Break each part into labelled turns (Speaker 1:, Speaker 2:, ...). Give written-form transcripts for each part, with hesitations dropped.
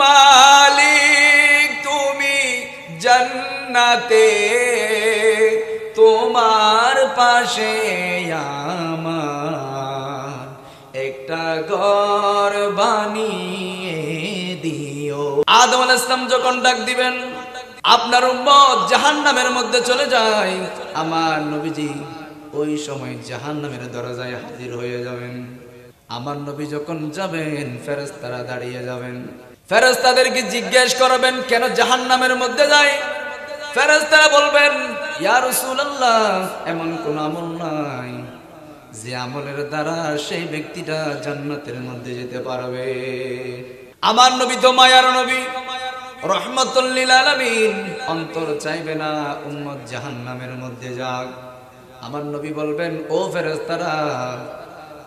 Speaker 1: মালিক তুমি জান্নাতে, তোমার পাশে আমার একটা ঘর বানিয়ে দিও। আদম আলাইহিস সালাম যখন ডাক দিবেন আপনার উম্মত জাহান্নামের মধ্যে চলে যায়, আমার নবীজি ওই সময় জাহান্নামের দরজায় হাজির হয়ে যাবেন। আমার নবী যখন যাবেন ফেরেশতারা দাঁড়িয়ে যাবেন, ফেরেশতাদেরকে জিজ্ঞেস করবেন কেন জাহান্নামের মধ্যে যায়। ফেরেশতারা বলবেন ইয়া রাসূলুল্লাহ, এমন কোন আমল নাই যে আমলের দ্বারা সেই ব্যক্তিটা জান্নাতের মধ্যে যেতে পারবে। আমার নবী তো মায়ার নবী, রহমাতুল লিল আলামিন, অন্তর চাইবে না উম্মত জাহান্নামের মধ্যে যাক। আমার নবী বলবেন ও ফেরেশতারা,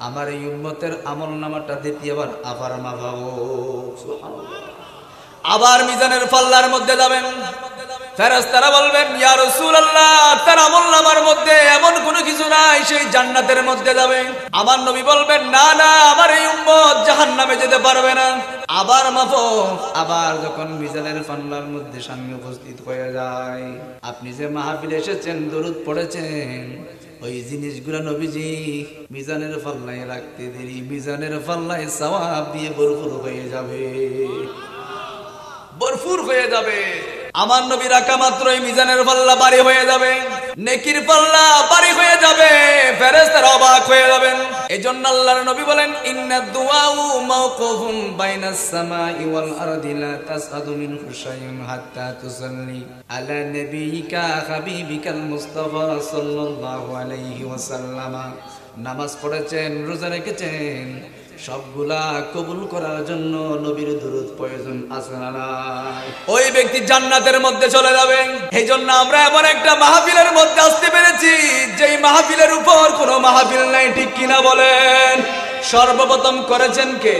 Speaker 1: আমার এই উম্মতের আমলনামাটা দ্বিতীয়বার আবার মাপাবো। সুবহানাল্লাহ। আবার মিজানের পাল্লার মধ্যে যাবেন, ফেরেশতারা বলবেন ইয়া রাসূলুল্লাহ, তার আমলনামার মধ্যে এমন কোনো কিছু নাই সেই জান্নাতের মধ্যে যাবে। আমার নবী বলবেন না না, আমার এই উম্মত জাহান্নামে যেতে পারবে না। আবার মাপো। আবার যখন মিজানের পাল্লার মধ্যে সামনে উপস্থিত হয়ে যায়, আপনি যে মাহফিলে এসেছেন, দরুদ পড়েছেন, ওই জিনিসগুলো নবীজি মিজানের পাল্লায় রাখতে দেরি মিজানের পাল্লায় সওয়াব দিয়ে ভরপুর হয়ে যাবে, ভরপুর হয়ে যাবে। আমার নবী রাখা মাত্রই মিজানের পাল্লা ভারী হয়ে যাবে, নেকির পাল্লা ভারী হয়ে যাবে, ফেরেশতারা অবাক হয়ে যাবেন। এজন্য আল্লাহর নবী বলেন ইন্নাদ দুআউ মাওকুফুন বাইনাস সামাই ওয়াল আরদি লা তাসআদু মিনহু শাইউন হাত্তা তুসাল্লি আলা নাবিয়িকা হাবিবিকাল মুস্তাফা সাল্লাল্লাহু আলাইহি ওয়াসাল্লাম। নামাজ পড়েছেন, রোজা রেখেছেন, সবগুলা কবুল করার জন্য নবীর দুরূদ প্রয়োজন আছে না নাই? ওই ব্যক্তি জান্নাতের মধ্যে চলে যাবে। এই জন্য আমরা এমন একটা মাহফিলের মধ্যে আসতে পেরেছি যেই মাহফিলের উপর কোনো মাহফিল নাই, ঠিক কিনা বলেন? সর্বপ্রথম করেছেন কে?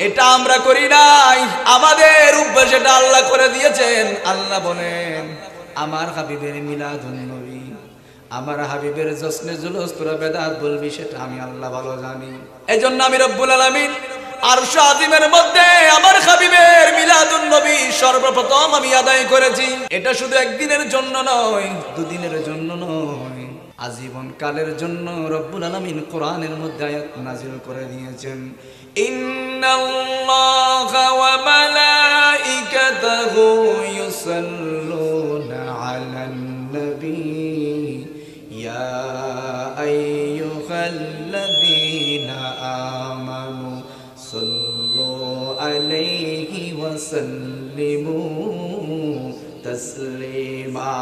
Speaker 1: এটা আমরা করি নাই, আমাদের অভ্যাস এটা আল্লাহ করে দিয়েছেন। আল্লাহ বলেন আমার হাবিবের মিলাদুন নবী, আমার হাবিবের জশ্নে জুলুস তোরা বেদাত বলবি, সেটা আমি আল্লাহ ভালো জানি। এজন্য আমি রব্বুল আলামিন আরশ আজিমের মধ্যে আমার হাবিবের মিলাদুন নবী সর্বপ্রথম আমি আদায় করেছি। এটা শুধু একদিনের জন্য নয়, দুদিনের জন্য নয়, আজীবন কালের জন্য রব্বুল আলামিন কোরআনের মধ্যে আয়াত নাযিল করে দিয়েছেন। ইন্নাল্লাহা ওয়া মালাইকাতাহু ইউসাল্লুনা আলান নবী ইয়া আইয়ুহাল্লাযীনা আমানু সাল্লু আলাইহি ওয়া সাল্লিমু তাসলিমা।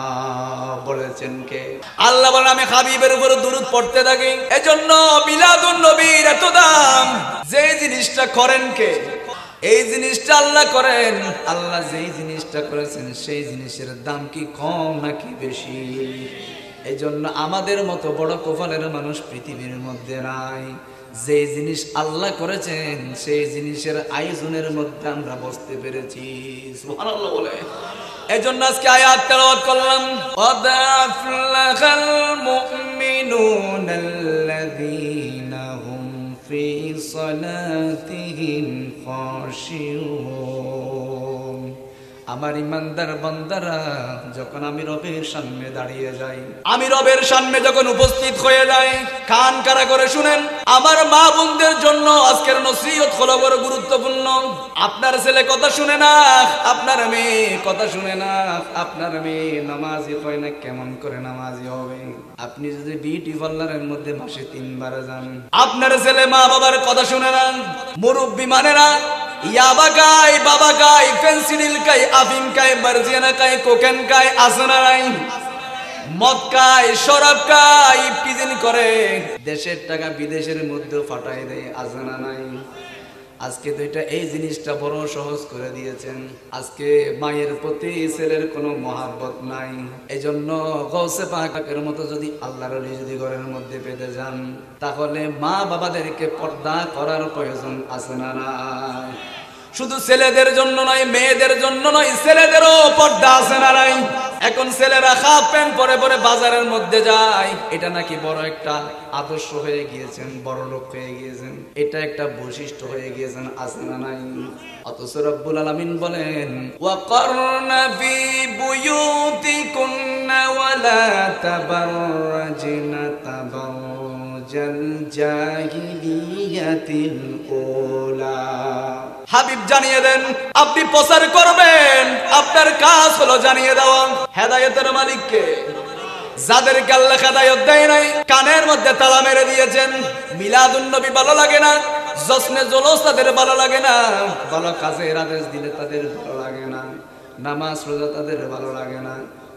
Speaker 1: বলেছেন কে? আল্লাহ বলেন আমি হাবিবের উপর দুরূদ পড়তে থাকি। এজন্য মিলাদুন নবীর এত দাম। যে জিনিসটা করেন কে? এই জিনিসটা আল্লাহ করেন। আল্লাহ যেই জিনিসটা করেছেন সেই জিনিসের দাম কি কম নাকি বেশি? এই জন্য আমাদের মতো বড় কপালের মানুষ পৃথিবীর মধ্যে নাই। যে জিনিস আল্লাহ করেছেন সেই জিনিসের আয়োজনের মধ্যে আমরা বসতে পেরেছি। সুবহানাল্লাহ বলে। এই জন্য আজকে আয়াত তেলাওয়াত করলাম। قد أفلح المؤمنون الذين هم في صلاتهم خاشعون। আমার ইমানদার বান্দারা, যখন আমি রবের সামনে দাঁড়িয়ে যাই, আমি রবের সামনে যখন উপস্থিত হয়ে যাই, কান কারা করে শুনেন। আমার মা বোনদের জন্য আজকের নসিহত হলো বড় গুরুত্বপূর্ণ। আপনার ছেলে কথা শুনে না, আপনার মেয়ে কথা শুনে না, আপনার মেয়ে নামাজি হয় না, কেমন করে নামাজি হবে? আপনি যদি বিউটি পার্লারের মধ্যে মাসে 3 বার যান, আপনার ছেলে মা বাবার কথা শুনে না, মুরব্বি মানে না, ইয়াবা খায়, বাবা খায়, ফেন্সিডিল খায়, আফিম খায়, মার্জিয়ানা খায়, কোকেন খায়, আসনা নাই, মদ খায়, শরাব খায়, ইফতিজিন করে, দেশের টাকা বিদেশের মধ্যে ফাটাই দেয়, আসনা নাই। আজকে তো এটা এই জিনিসটা বড় সহজ করে দিয়েছেন। আজকে মায়ের প্রতি ছেলের কোনো মহাব্বত নাই। এজন্য গৌসে পাকের মতো যদি আল্লাহর ওলি যদি ঘরের মধ্যে পেতে যান, তাহলে মা বাবাদেরকে পর্দা করার প্রয়োজন আছে না নাই? শুধু ছেলেদের জন্য নয়, মেয়েদের জন্য নয়, ছেলেদেরও পর্দা আছে না নাই? এখন ছেলেরা হাফ প্যান্ট পরে পরে বাজারের মধ্যে যায়, এটা নাকি বড় একটা আদর্শ হয়ে গিয়েছেন, বড় লোক হয়ে গিয়েছেন, এটা একটা বৈশিষ্ট্য হয়ে গিয়েছেন, আছে না নাই? অথচ রব্বুল আলামিন বলেন ওয়াকারনা ফি বুয়ুতিকুন্না ওয়ালা তাবাররাজনা তাবাররুজাল জাহিলিয়াতিল উলা। হাবিব জানিয়ে দেন, আপনি প্রচার করবেন, আপনার কাজ হলো জানিয়ে দেওয়া। হেদায়েতের মালিককে, যাদেরকে আল্লাহ হেদায়েত দেয় নাই, কানের মধ্যে তালা মেরে দিয়েছেন। মিলাদুন নবী ভালো লাগে না, জশ্নে জুলুস তাদের ভালো লাগে না, ভালো কাজের আদেশ দিলে তাদের ভালো লাগে না, নামাজ রোজা তাদের ভালো লাগে না,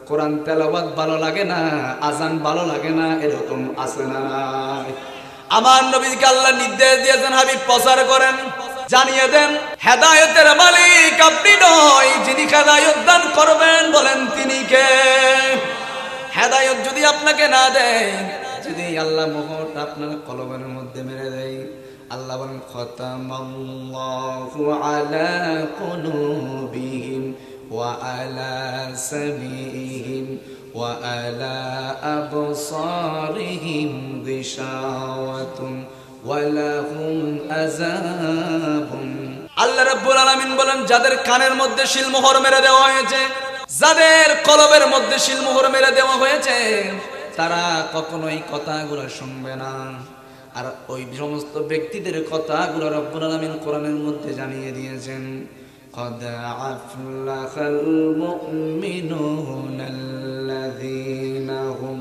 Speaker 1: কোরআন তেলাওয়াত ভালো লাগে না, আজান ভালো লাগে না, এরকম আছে না? আমার নবীকে আল্লাহ নির্দেশ দিয়েছেন, হাবিব প্রচার করেন, জানিয়ে দেন হেদায়েতের মালিক আপনি নয়, যিনি হেদায়েত দান করবেন বলেন তিনি কে? হেদায়েত যদি আপনাকে না দেয়, যদি আল্লাহ মোহরটা আপনার কলবের মধ্যে মেরে দেয়, আল্লাহ বলেন খতামাল্লাহু আলা কুলুবিহিম ওয়া আলা সামিইহিম ওয়া আলা আবসারিহিম গিশাওয়াতুন ওয়া লাহুম আযাবুন। আল্লাহ রাব্বুল আলামিন বলেন, যাদের কানের মধ্যে শিলমোহর মেরে দেওয়া হয়েছে, যাদের কলবের মধ্যে শিলমোহর মেরে দেওয়া হয়েছে, তারা কখনোই কথাগুলো শুনবে না। আর ওই সমস্ত ব্যক্তিদের কথাগুলো রব্বুল আলামিন কোরআনের মধ্যে জানিয়ে দিয়েছেন, قد أفلح المؤمنون الذين هم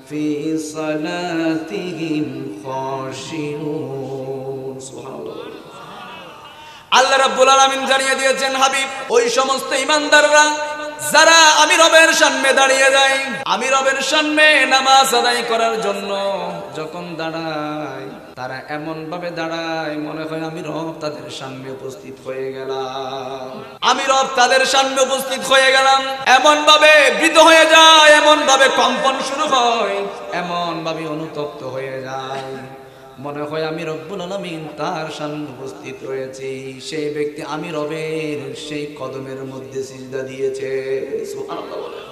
Speaker 1: في صلاتهم خاشعون। আল্লাহ রাব্বুল আলামিন জানিয়ে দিয়েছেন, হাবিব ওই সমস্ত ঈমানদাররা যারা আমি রবের সামনে দাঁড়িয়ে যায়, আমি রবের সামনে নামাজ আদায় করার জন্য যখন দাঁড়ায়, তারা এমন ভাবে দাঁড়ায় মনে হয় আমি রব তাদের সামনে উপস্থিত হয়ে গেলাম, আমি রব তাদের সামনে উপস্থিত হয়ে গেলাম। এমন ভাবে বৃত হয়ে যায়, এমন ভাবে কম্পন শুরু হয়, এমন ভাবে অনুতপ্ত হয়ে যায়, মনে হয় আমি রব্বুল আলামিন তার সামনে উপস্থিত রয়েছি। সেই ব্যক্তি আমি রবের সেই কদমের মধ্যে সিজদা দিয়েছে। সুবহানাল্লাহ বলেন।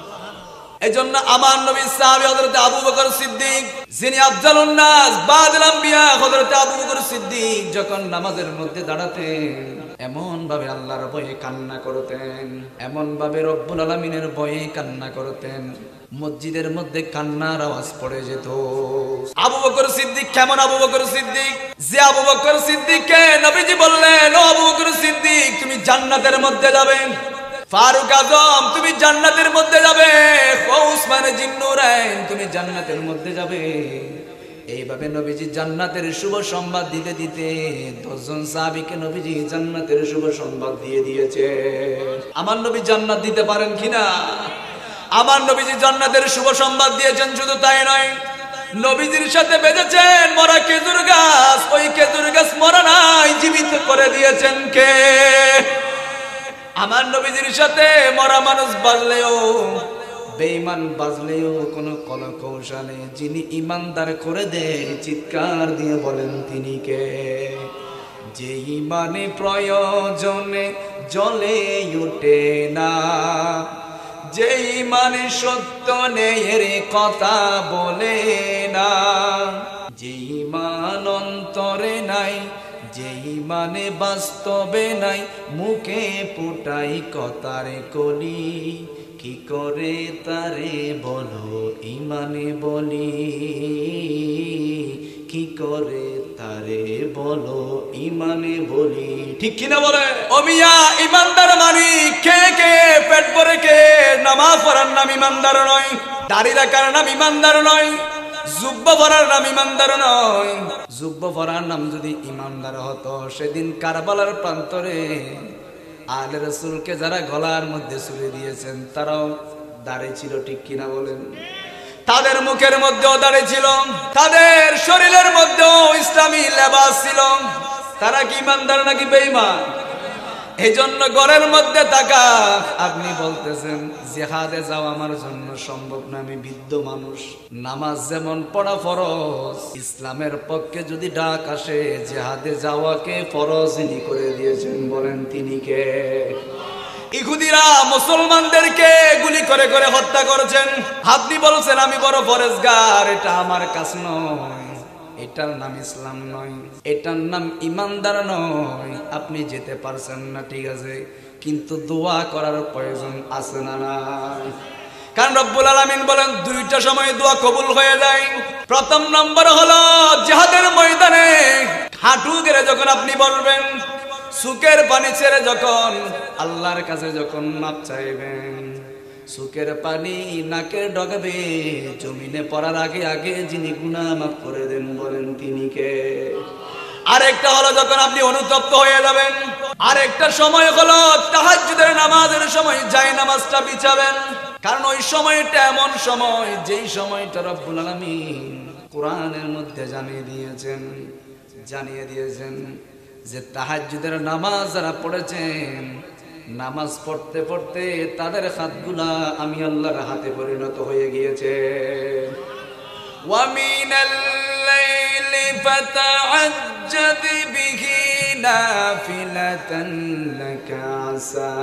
Speaker 1: এজন্য আমার নবী সাহাবী হযরত আবু বকর সিদ্দিক, যিনি আফজালুন নাস বা'দাল আম্বিয়া, হযরত আবু বকর সিদ্দিক যখন নামাজের মধ্যে দাঁড়াতেন, এমন ভাবে আল্লাহর ভয়ে কান্না করতেন, এমন ভাবে রব্বুল আলামিনের ভয়ে কান্না করতেন, মসজিদের মধ্যে কান্নার আওয়াজ পড়ে যেত। আবু বকর সিদ্দিক কেমন আবু বকর সিদ্দিক? যে আবু বকর সিদ্দিককে নবীজি বললেন, ও আবু বকর সিদ্দিক তুমি জান্নাতের মধ্যে যাবে, ফারুক আজম তুমি জান্নাতের মধ্যে যাবে, ও উসমান জিন্নুরাইন তুমি জান্নাতের মধ্যে যাবে। এইভাবে নবীজি জান্নাতের শুভ সংবাদ দিতে দিতে 10 জন সাহাবীকে নবীজি জান্নাতের শুভ সংবাদ দিয়ে দিয়েছে। আমার নবী জান্নাত দিতে পারেন কিনা? আমার নবীজি জান্নাতের শুভ সংবাদ দিয়েছেন। শুধু তাই নয়, নবীজির সাথে বেঁধেছেন মরা খেজুর গাছ, ওই খেজুর গাছ মরা নাই, জীবিত করে দিয়েছেন কে? আমার নবীজির সাথে মরা মানুষ বাজলেও, বেঈমান বাজলেও কোনো কলকৌশলে যিনি ইমানদার করে দেয়, চিৎকার দিয়ে বলেন তিনি কে? যে ইমানে প্রয়োজনে জ্বলে ওঠে না, যে ইমানে সত্য নেয়ের কথা বলে না, যে ইমান অন্তরে নাই, যে ইমানে বাস্তবে নাই, মুখে ফুটাই কথারে কলি, কি করে তারে বলো ইমানে বলি, কি করে তারে বলো ইমানে বলি। ঠিক কিনা বলে? ও মিয়া, ইমানদার মানি কে কে? পেট ভরে কে? নামাজ পড়ার নাম ইমানদার নয়, দাড়ি রাখার নাম ইমানদার নয়, জুব্বা পরার নাম ইমানদার নয়। জুব্বা পরার নাম যদি ইমানদার হতো, সেদিন কারবালার প্রান্তরে আলে রাসূলকে যারা গলার মধ্যে ছুঁড়ে দিয়েছেন তারাও দাঁড়িয়ে ছিল। ঠিক কিনা বলেন? তাদের মুখের মধ্যেও দাঁড়িয়ে ছিল, তাদের শরীরের মধ্যেও ইসলামী লেবাস ছিল। তারা কি ইমানদার নাকি বেঈমান? এই জন্য ঘরের মধ্যে থাকা আপনি বলতেছেন জিহাদে যাওয়া আমার জন্য সম্ভব না, আমি বৃদ্ধ মানুষ। নামাজ যেমন পড়া ফরজ, ইসলামের পক্ষে যদি ডাক আসে, জিহাদে যাওয়াকে ফরজ যিনি করে দিয়েছেন বলেন তিনি কে? ইহুদিরা মুসলমানদেরকে গুলি করে করে হত্যা করেছেন। আপনি বলছেন আমি বড় পরেজগার, এটা আমার কাজ নয়, এটার নাম ইসলাম নয়, এটার নাম ইমানদার নয়। আপনি যেতে পারছেন না, ঠিক আছে, কিন্তু দোয়া করার প্রয়োজন আছে না নাই? কারণ রব্বুল আলামিন বলেন দুইটা সময় দোয়া কবুল হয়ে যায়। প্রথম নম্বর হলো জিহাদের ময়দানে হাঁটু গেড়ে যখন আপনি বলবেন, সুকের পানি ছেড়ে যখন আল্লাহর কাছে যখন মাপ চাইবেন, সুকের পানি নাকে ডগাবে, জমিনে পড়ার আগে আগে যিনি গুনাহ মাফ করে দেন, বলেন তিনি কে? আরেকটা হলো যখন আপনি অনুতপ্ত হয়ে যাবেন। আরেকটা সময় হলো তাহাজ্জুদের নামাজের সময় জায়নামাজটা বিছাবেন। কারণ ওই সময়টা এমন সময়, যেই সময়টা রব্বুল আলামিন কোরআনের মধ্যে জানিয়ে দিয়েছেন যে তাহাজ্জুদের নামাজ যারা পড়েছেন, নামাজ পড়তে পড়তে তাদের হাতগুলা আমি আল্লাহর হাতে পরিণত হয়ে গিয়েছে। ওয়া মিনাল লাইলি ফাতাআজ্জাদ বিহি নাফিলাতান লাকা আসা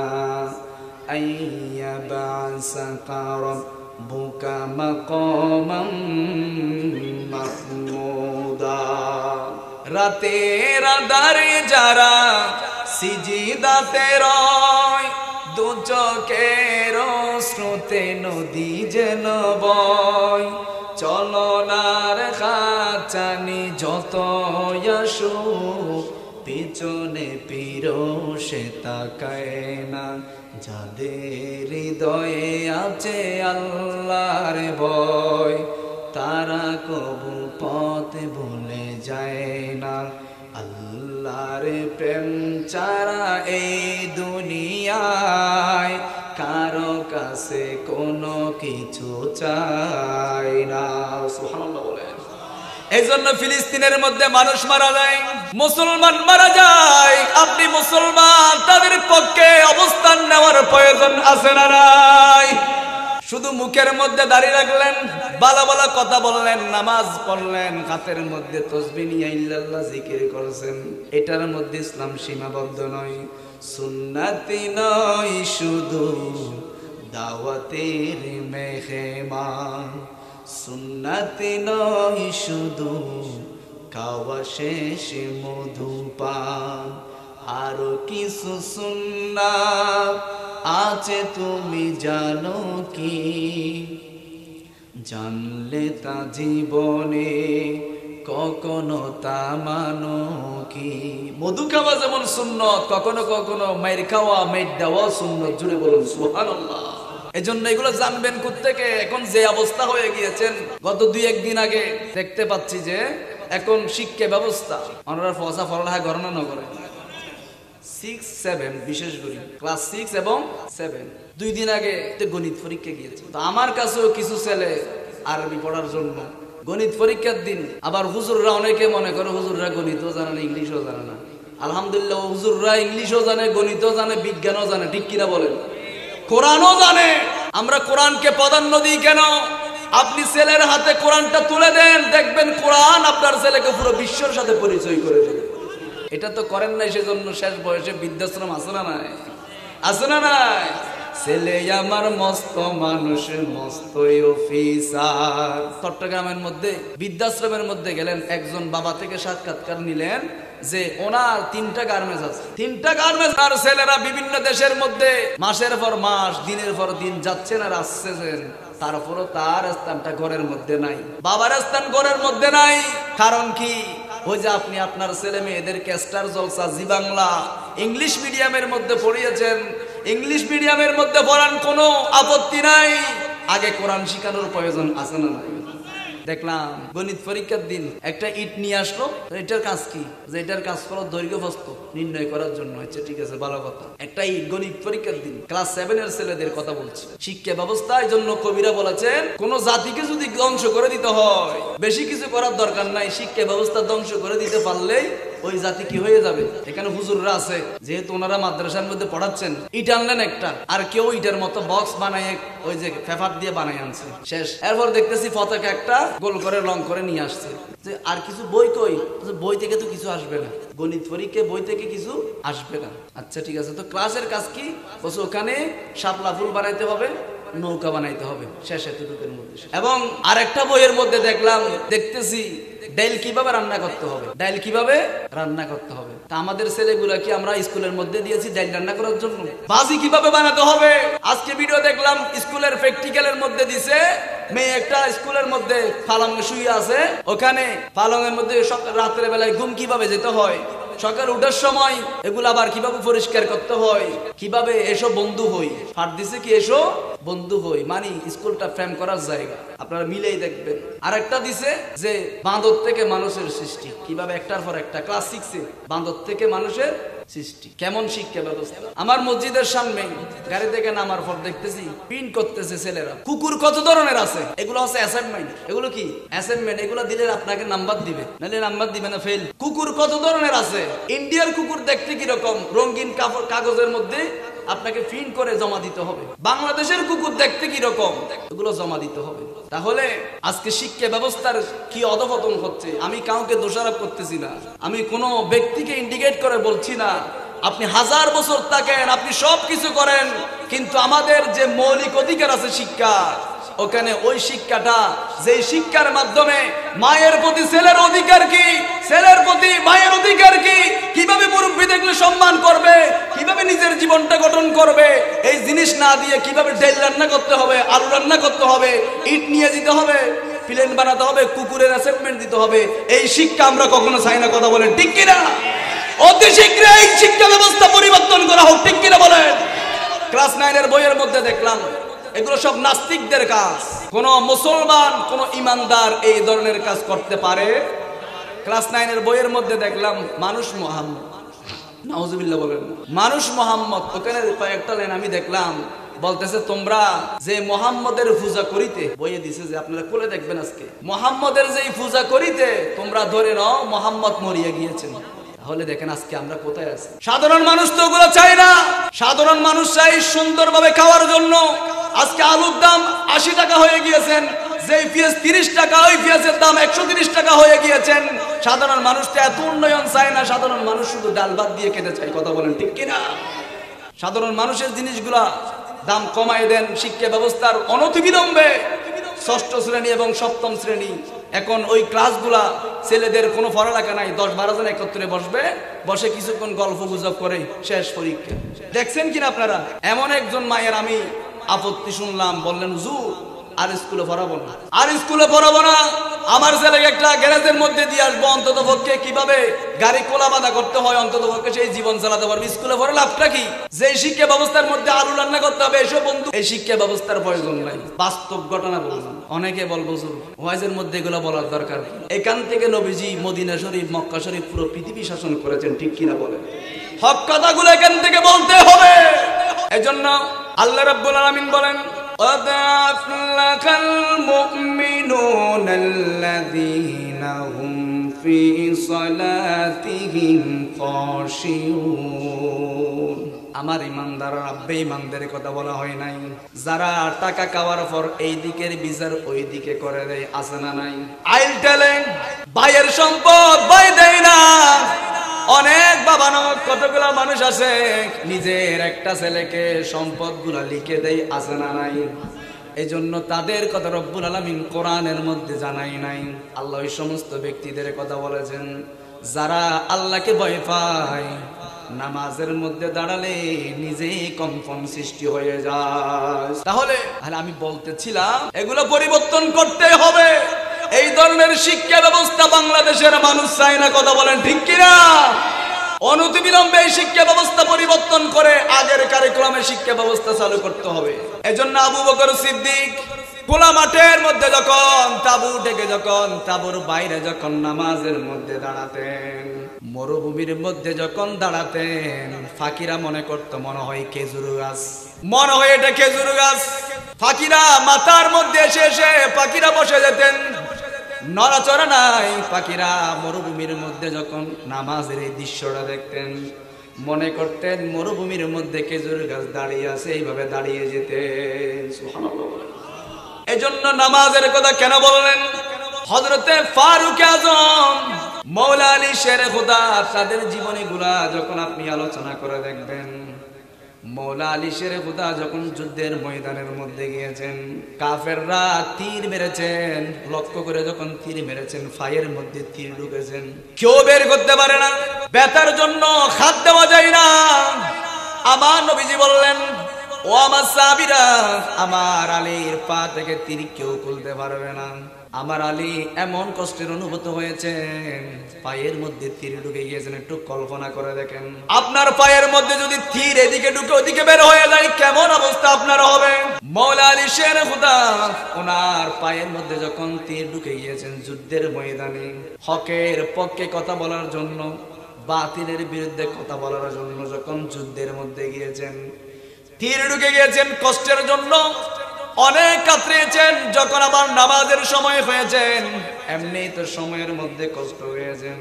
Speaker 1: আইয়াবাসাকা রাব্বুকা মাকামান মাহমুদা। রাতের আঁধারে যারা সিজদাতে রয়, দু চোখের স্রোতে নদী যেন বয়, চলনার খাচানি যত আসু, পিছনে পিরো সে তাকায় না, যাদের হৃদয়ে আছে আল্লাহর ভয়, তারা কবু পথ ভুলে যায় না। আল্লাহর প্রেম ছাড়া এই দুনিয়ায় কারো কাছে কোনো কিছু চাই না। সুবহানাল্লাহ বলেন। এই জন্য ফিলিস্তিনের মধ্যে মানুষ মারা যায়, মুসলমান মারা যায়। আপনি মুসলমান, তাদের পক্ষে অবস্থান নেওয়ার প্রয়োজন আছে না নাই? শুধু মুখের মধ্যে দাড়ি রাখলেন, ভালো ভালো কথা বললেন, নামাজ পড়লেন, হাতের মধ্যে তাসবিহ নিয়ে ইল্লাল্লাহ জিকির করছেন, এটার মধ্যে ইসলাম সীমাবদ্ধ নয়। সুন্নতি নয় শুধু দাওয়াতের মেহমান, সুন্নতি নয় শুধু খাওয়া শেষে মধুপান, আরো কিছু সুন্নাত আছে তুমি জানো কি? জানলে তা জীবনে কখনো তা মানো কি? মধু খাওয়া যেমন সুন্নত, কখনো কখনো মাইর খাওয়া, মেট দেওয়া সুন্নত। জুড়ে বলুন সুবহানাল্লাহ। এজন্য এগুলো জানবেন কোত্থেকে? এখন যে অবস্থা হয়ে গিয়েছেন, গত 2-1 দিন আগে দেখতে পাচ্ছি যে এখন শিক্ষা ব্যবস্থা ওনারা ফসা ফরলাহা গণনা না করে 6-7, বিশেষ করে ক্লাস 6 এবং 7, 2 দিন আগে গণিত পরীক্ষা গিয়েছে। তো আমার কাছেও কিছু ছেলে আরবি পড়ার জন্য গণিত পরীক্ষার দিন, আবার হুজুররা অনেকে মনে করে হুজুররা গণিতও জানে না, ইংলিশও জানে না। আলহামদুলিল্লাহ, হুজুররা ইংলিশও জানে, গণিতও জানে, বিজ্ঞানও জানে, ঠিক কিনা বলেন? কোরআনও জানে। আমরা কোরআনকে প্রাধান্য দিই কেন? আপনি ছেলের হাতে কোরআনটা তুলে দেন, দেখবেন কোরআন আপনার ছেলেকে পুরো বিশ্বের সাথে পরিচয় করে দেবে। এটা তো করেন নাই, সেজন্য শেষ বয়সে বৃদ্ধাশ্রম আছে না নাই? আছে না নাই? ছেলে আমার মস্ত মানুষ, মস্ত অফিসার। চট্টগ্রামের মধ্যে বৃদ্ধাশ্রমের মধ্যে গেলেন, একজন বাবা থেকে সাক্ষাৎকার নিলেন যে ওনার 3টা গার্মেন্টস আছে, 3টা গার্মেন্টস। আর ছেলেরা বিভিন্ন দেশের মধ্যে মাসের পর মাস, দিনের পর দিন যাচ্ছেন আর আসছেন, তারপরও তার স্থানটা ঘরের মধ্যে নাই, বাবার স্থান ঘরের মধ্যে নাই। কারণ কি? ওই যে আপনি আপনার ছেলে মেয়েদেরকে স্টার জলসা, জি বাংলা, ইংলিশ মিডিয়ামের মধ্যে পড়িয়েছেন। ইংলিশ মিডিয়ামের মধ্যে পড়ান, কোনো আপত্তি নাই, আগে কোরআন শিখানোর প্রয়োজন আছে না নাই? দেখলাম গণিত পরীক্ষার দিন একটা ইট নিয়ে আসলো, এটার কাজ কি? যে এটার কাজ করো দৈর্ঘ্য প্রস্থ নির্ণয় করার জন্য। আচ্ছা ঠিক আছে, ভালো কথা। একটা ইট, গণিত পরীক্ষার দিন, ক্লাস 7 এর ছেলেদের কথা বলছি। শিক্ষা ব্যবস্থার জন্য কবিরা বলেছেন, কোন জাতিকে যদি ধ্বংস করে দিতে হয়, বেশি কিছু করার দরকার নাই, শিক্ষা ব্যবস্থা ধ্বংস করে দিতে পারলেই ওই জাতি কি হয়ে যাবে। এখানে হুজুররা আছে, যেহেতু ওনারা মাদ্রাসার মধ্যে পড়াচ্ছেন, ইট আনলেন একটা, আর কেউ ইটার মতো বক্স বানায় ওই যে পেপার দিয়ে বানায় আনছে, শেষ। এরপর দেখতেছি পতাকা একটা গোল করে লং করে নিয়ে আসছে, যে আর কিছু বই কই? বই থেকে তো কিছু আসবে না, গণিত পরীক্ষা বই থেকে কিছু আসবে না। আচ্ছা ঠিক আছে, তো ক্লাসের কাজ কি? বলছে ওখানে শাপলা ফুল বানাইতে হবে, নৌকা বানাইতে হবে, শেষ এতটুকুর মধ্যে। এবং আরেকটা বইয়ের মধ্যে দেখতেছি ডাইল কিভাবে রান্না করতে হবে, ডাইল কিভাবে রান্না করতে হবে। তা আমাদের ছেলেগুলা কি আমরা স্কুলের মধ্যে দিয়েছি ডাইল রান্না করার জন্য? ভাজি কিভাবে বানাতে হবে আজকে ভিডিও দেখলাম স্কুলের প্র্যাকটিক্যালের মধ্যে দিছে। মেয়ে একটা স্কুলের মধ্যে পালং শুয়ে আছে, ওখানে পালংয়ের মধ্যে রাতের বেলায় ঘুম কিভাবে যেতে হয়, সকাল উঠার সময় এগুলো আবার কিভাবে পরিষ্কার করতে হয়, কিভাবে এসো বন্ধু হই, ফাট দিছে কি এসো বন্ধু হই, মানে স্কুলটা ফ্রেম করার জায়গা। আপনারা মিলেই দেখবেন। আর একটা দিছে যে বাঁদর থেকে মানুষের সৃষ্টি, কিভাবে একটার পর একটা। ক্লাস 6-এ বাঁদর থেকে মানুষের সৃষ্টি, কেমন শিক্ষা ব্যবস্থা। আমার মসজিদের সামনে গাড়ি থেকে নামার পর দেখতেছি প্রিন্ট করতেছে ছেলেরা। কুকুর কত ধরনের আছে, এগুলো হচ্ছে অ্যাসাইনমেন্ট। এগুলো কি অ্যাসাইনমেন্ট, এগুলো দিলে আপনাকে নাম্বার দিবে, নাহলে নাম্বার দিবে না, ফেল। কুকুর কত ধরনের আছে, ইন্ডিয়ার কুকুর দেখতে কিরকম, রঙিন কাগজের মধ্যে আপনাকে প্রিন্ট করে জমা দিতে হবে। বাংলাদেশের কুকুর দেখতে কিরকম, এগুলো জমা দিতে হবে। তাহলে আজকে শিক্ষা ব্যবস্থার কি অধপতন হচ্ছে। আমি কাউকে দোষারোপ করতেছি না, আমি কোনো ব্যক্তিকে ইন্ডিকেট করে বলছি না। আপনি 1000 বছর থাকেন, আপনি সব কিছু করেন, কিন্তু আমাদের যে মৌলিক অধিকার আছে শিক্ষা, ওখানে ওই শিক্ষাটা, যেই শিক্ষার মাধ্যমে মায়ের প্রতি ছেলের অধিকার কি, ছেলের প্রতি মায়ের অধিকার কি, কিভাবে মুরব্বি দেখলে সম্মান করবে, কিভাবে নিজের জীবনটা গঠন করবে, এই জিনিস না দিয়ে কিভাবে ডাল রান্না করতে হবে, আলু রান্না করতে হবে, ইট নিয়ে যেতে হবে, প্লেন বানাতে হবে, কুকুরের অ্যাসাইনমেন্ট দিতে হবে, এই শিক্ষা আমরা কখনো চাই না। কথা বলেন ঠিক কিনা? অতি শীঘ্রই এই শিক্ষা ব্যবস্থা পরিবর্তন করা হোক, ঠিক কিনা বলেন? ক্লাস 9-এর বইয়ের মধ্যে দেখলাম এগুলো সব নাস্তিকদের কাজ। কোন মুসলমান, কোন ইমানদার এই ধরনের কাজ করতে পারে? ক্লাস 9-এর বইয়ের মধ্যে দেখলাম মানুষ মোহাম্মদ, নাউজুবিল্লাহ বলেন, মানুষ মোহাম্মদ। ওখানে কয়েকটা লাইন আমি দেখলাম, বলতেছে তোমরা যে মোহাম্মদের পূজা করিতে, বইয়ে দিছে যে আপনারা খুলে দেখবেন আজকে, মোহাম্মদের যে পূজা করিতে তোমরা ধরে নাও মোহাম্মদ মরিয়া গিয়েছেন। তাহলে দেখেন আজকে আমরা কোথায় আছি। সাধারণ মানুষ তো ওগুলো চাই না, সাধারণ মানুষ চাই সুন্দরভাবে খাওয়ার জন্য। আজকে আলুর দাম 80 টাকা হয়ে গিয়েছেন, যেই পেঁয়াজ 30 টাকা, ওই পেঁয়াজের দাম 130 টাকা হয়ে গিয়েছেন। সাধারণ মানুষ তো এত উন্নয়ন চায় না, সাধারণ মানুষ শুধু ডাল ভাত দিয়ে খেতে চায়। কথা বলেন ঠিক কিনা? সাধারণ মানুষের জিনিসগুলা দাম কমায় দেন। শিক্ষা ব্যবস্থার অনতিবিলম্বে 6ষ্ঠ শ্রেণী এবং 7ম শ্রেণী, এখন ওই ক্লাসগুলা ছেলেদের কোনো পড়ালেখা নাই, 10-12 জন একত্রে বসে কিছুক্ষণ গল্প গুজব করে শেষ পরীক্ষা। দেখছেন কিনা আপনারা? এমন একজন মায়ের আমি আপত্তি শুনলাম, বললেন হুজুর আর স্কুলে পড়াবো না, আর স্কুলে পড়াবো না, আমার ছেলেকে একটা গ্যারেজের মধ্যে দিয়ে আসবো, অন্তত পক্ষে কিভাবে গাড়ি কোলা বাঁধা করতে হয় অন্তত পক্ষে সেই জীবন চালাতে পারবে। স্কুলে পড়ে লাভটা কি? যে শিক্ষা ব্যবস্থার মধ্যে আলু রান্না করতে হবে, এসব বন্ধু, এই শিক্ষা ব্যবস্থার প্রয়োজন নাই। বাস্তব ঘটনা বললাম। অনেকে বলবো ওয়াইজের মধ্যে এগুলো বলার দরকার। এখান থেকে নবীজি মদিনা শরীফ, মক্কা শরীফ পুরো পৃথিবী শাসন করেছেন, ঠিক কিনা বলেন? হক কথাগুলো এখান থেকে বলতে হবে। এজন্য আল্লাহ রাব্বুল আলামিন বলেন, قد أفلح المؤمنون الذين هم في صلاتهم خاشعون। আমার ইমানদাররা, বেঈমানদের কথা বলা হয় নাই। যারা টাকা খাওয়ার পর এই দিকের বিচার ওই দিকে করে দেয়, আছে না নাই? আইল টেলে ভাইয়ের সম্পদ ভাই দেয় না। অনেক বাবা নামক কতগুলা মানুষ আছে, নিজের একটা ছেলেকে সম্পদ গুলা লিখে দেয়, আছে না নাই? এই জন্য তাদের কথা রব্বুল আলামিন কোরআনের মধ্যে জানাই নাই। আল্লাহ ওই সমস্ত ব্যক্তিদের কথা বলেছেন যারা আল্লাহকে ভয় পায়, নামাজের মধ্যে দাঁড়ালে নিজেই কম্পন সৃষ্টি হয়ে যায়। তাহলে আমি বলতেছিলাম এগুলো পরিবর্তন করতে হবে। এই ধরনের শিক্ষা ব্যবস্থা বাংলাদেশের মানুষ চায় না। কথা বলেন ঠিক কিনা? অনতিবিলম্বে এই শিক্ষা ব্যবস্থা পরিবর্তন করে আগের কারিকুলামের শিক্ষা ব্যবস্থা চালু করতে হবে। এজন্য আবু বকর সিদ্দিক খোলা মাঠের মধ্যে যখন তাবু ডেকে, যখন তাবুর বাইরে যখন নামাজের মধ্যে দাঁড়াতেন, মরুভূমির মধ্যে যখন দাঁড়াতেন, ফাকিরা মনে করতো মনে হয় খেজুর গাছ, মনে হয় এটা খেজুর গাছ। ফাকিরা মাথার মধ্যে এসে এসে পাখিরা বসে যেতেন, নড়াচড়া নাই। পাখিরা মরুভূমির মধ্যে যখন নামাজের এই দৃশ্যটা দেখতেন, মনে করতেন মরুভূমির মধ্যে খেজুর গাছ দাঁড়িয়ে আছে, এইভাবে দাঁড়িয়ে যেতেন। সুবহানাল্লাহ। এজন্য নামাজের কথা কেন বললেন? হযরতে ফারুক আযম, মাওলা আলী শের খুদা, তাদের জীবনীগুলা যখন আপনি আলোচনা করে দেখবেন, মওলা আলী শেরে খুদা যখন যুদ্ধের ময়দানের মধ্যে গিয়েছেন, কাফেররা তীর মেরেছেন, লক্ষ্য করে যখন তীর মেরেছেন ফায়ের মধ্যে তীর ঢুকেছেন, কেউ বের করতে পারে না, ব্যথার জন্য হাত দেওয়া যায় না। আমার নবীজি বললেন, ও আমার সাহাবীরা, আমার আলীর পা থেকে তীর কেউ খুলতে পারবে না। আমার আলী এমন কষ্টের অনুভূত হয়েছে, পায়ের মধ্যে তীর ঢুকে গিয়েছেন। একটু কল্পনা করে দেখেন, আপনার পায়ের মধ্যে যদি তীর এদিকে ঢুকে ওদিকে বের হয়ে যায়, কেমন অবস্থা আপনার হবে? মওলা আলী শের খুদা ওনার পায়ের মধ্যে যখন তীর ঢুকে গিয়েছেন যুদ্ধের ময়দানে, হকের পক্ষে কথা বলার জন্য, বাতিলের বিরুদ্ধে কথা বলার জন্য যখন যুদ্ধের মধ্যে গিয়েছেন, তীর ঢুকে গিয়েছেন, কষ্টের জন্য অনেক কাতরিয়েছেন। যখন আবার নামাজের সময় হয়েছেন, এমনি তো সময়ের মধ্যে কষ্ট হয়েছেন,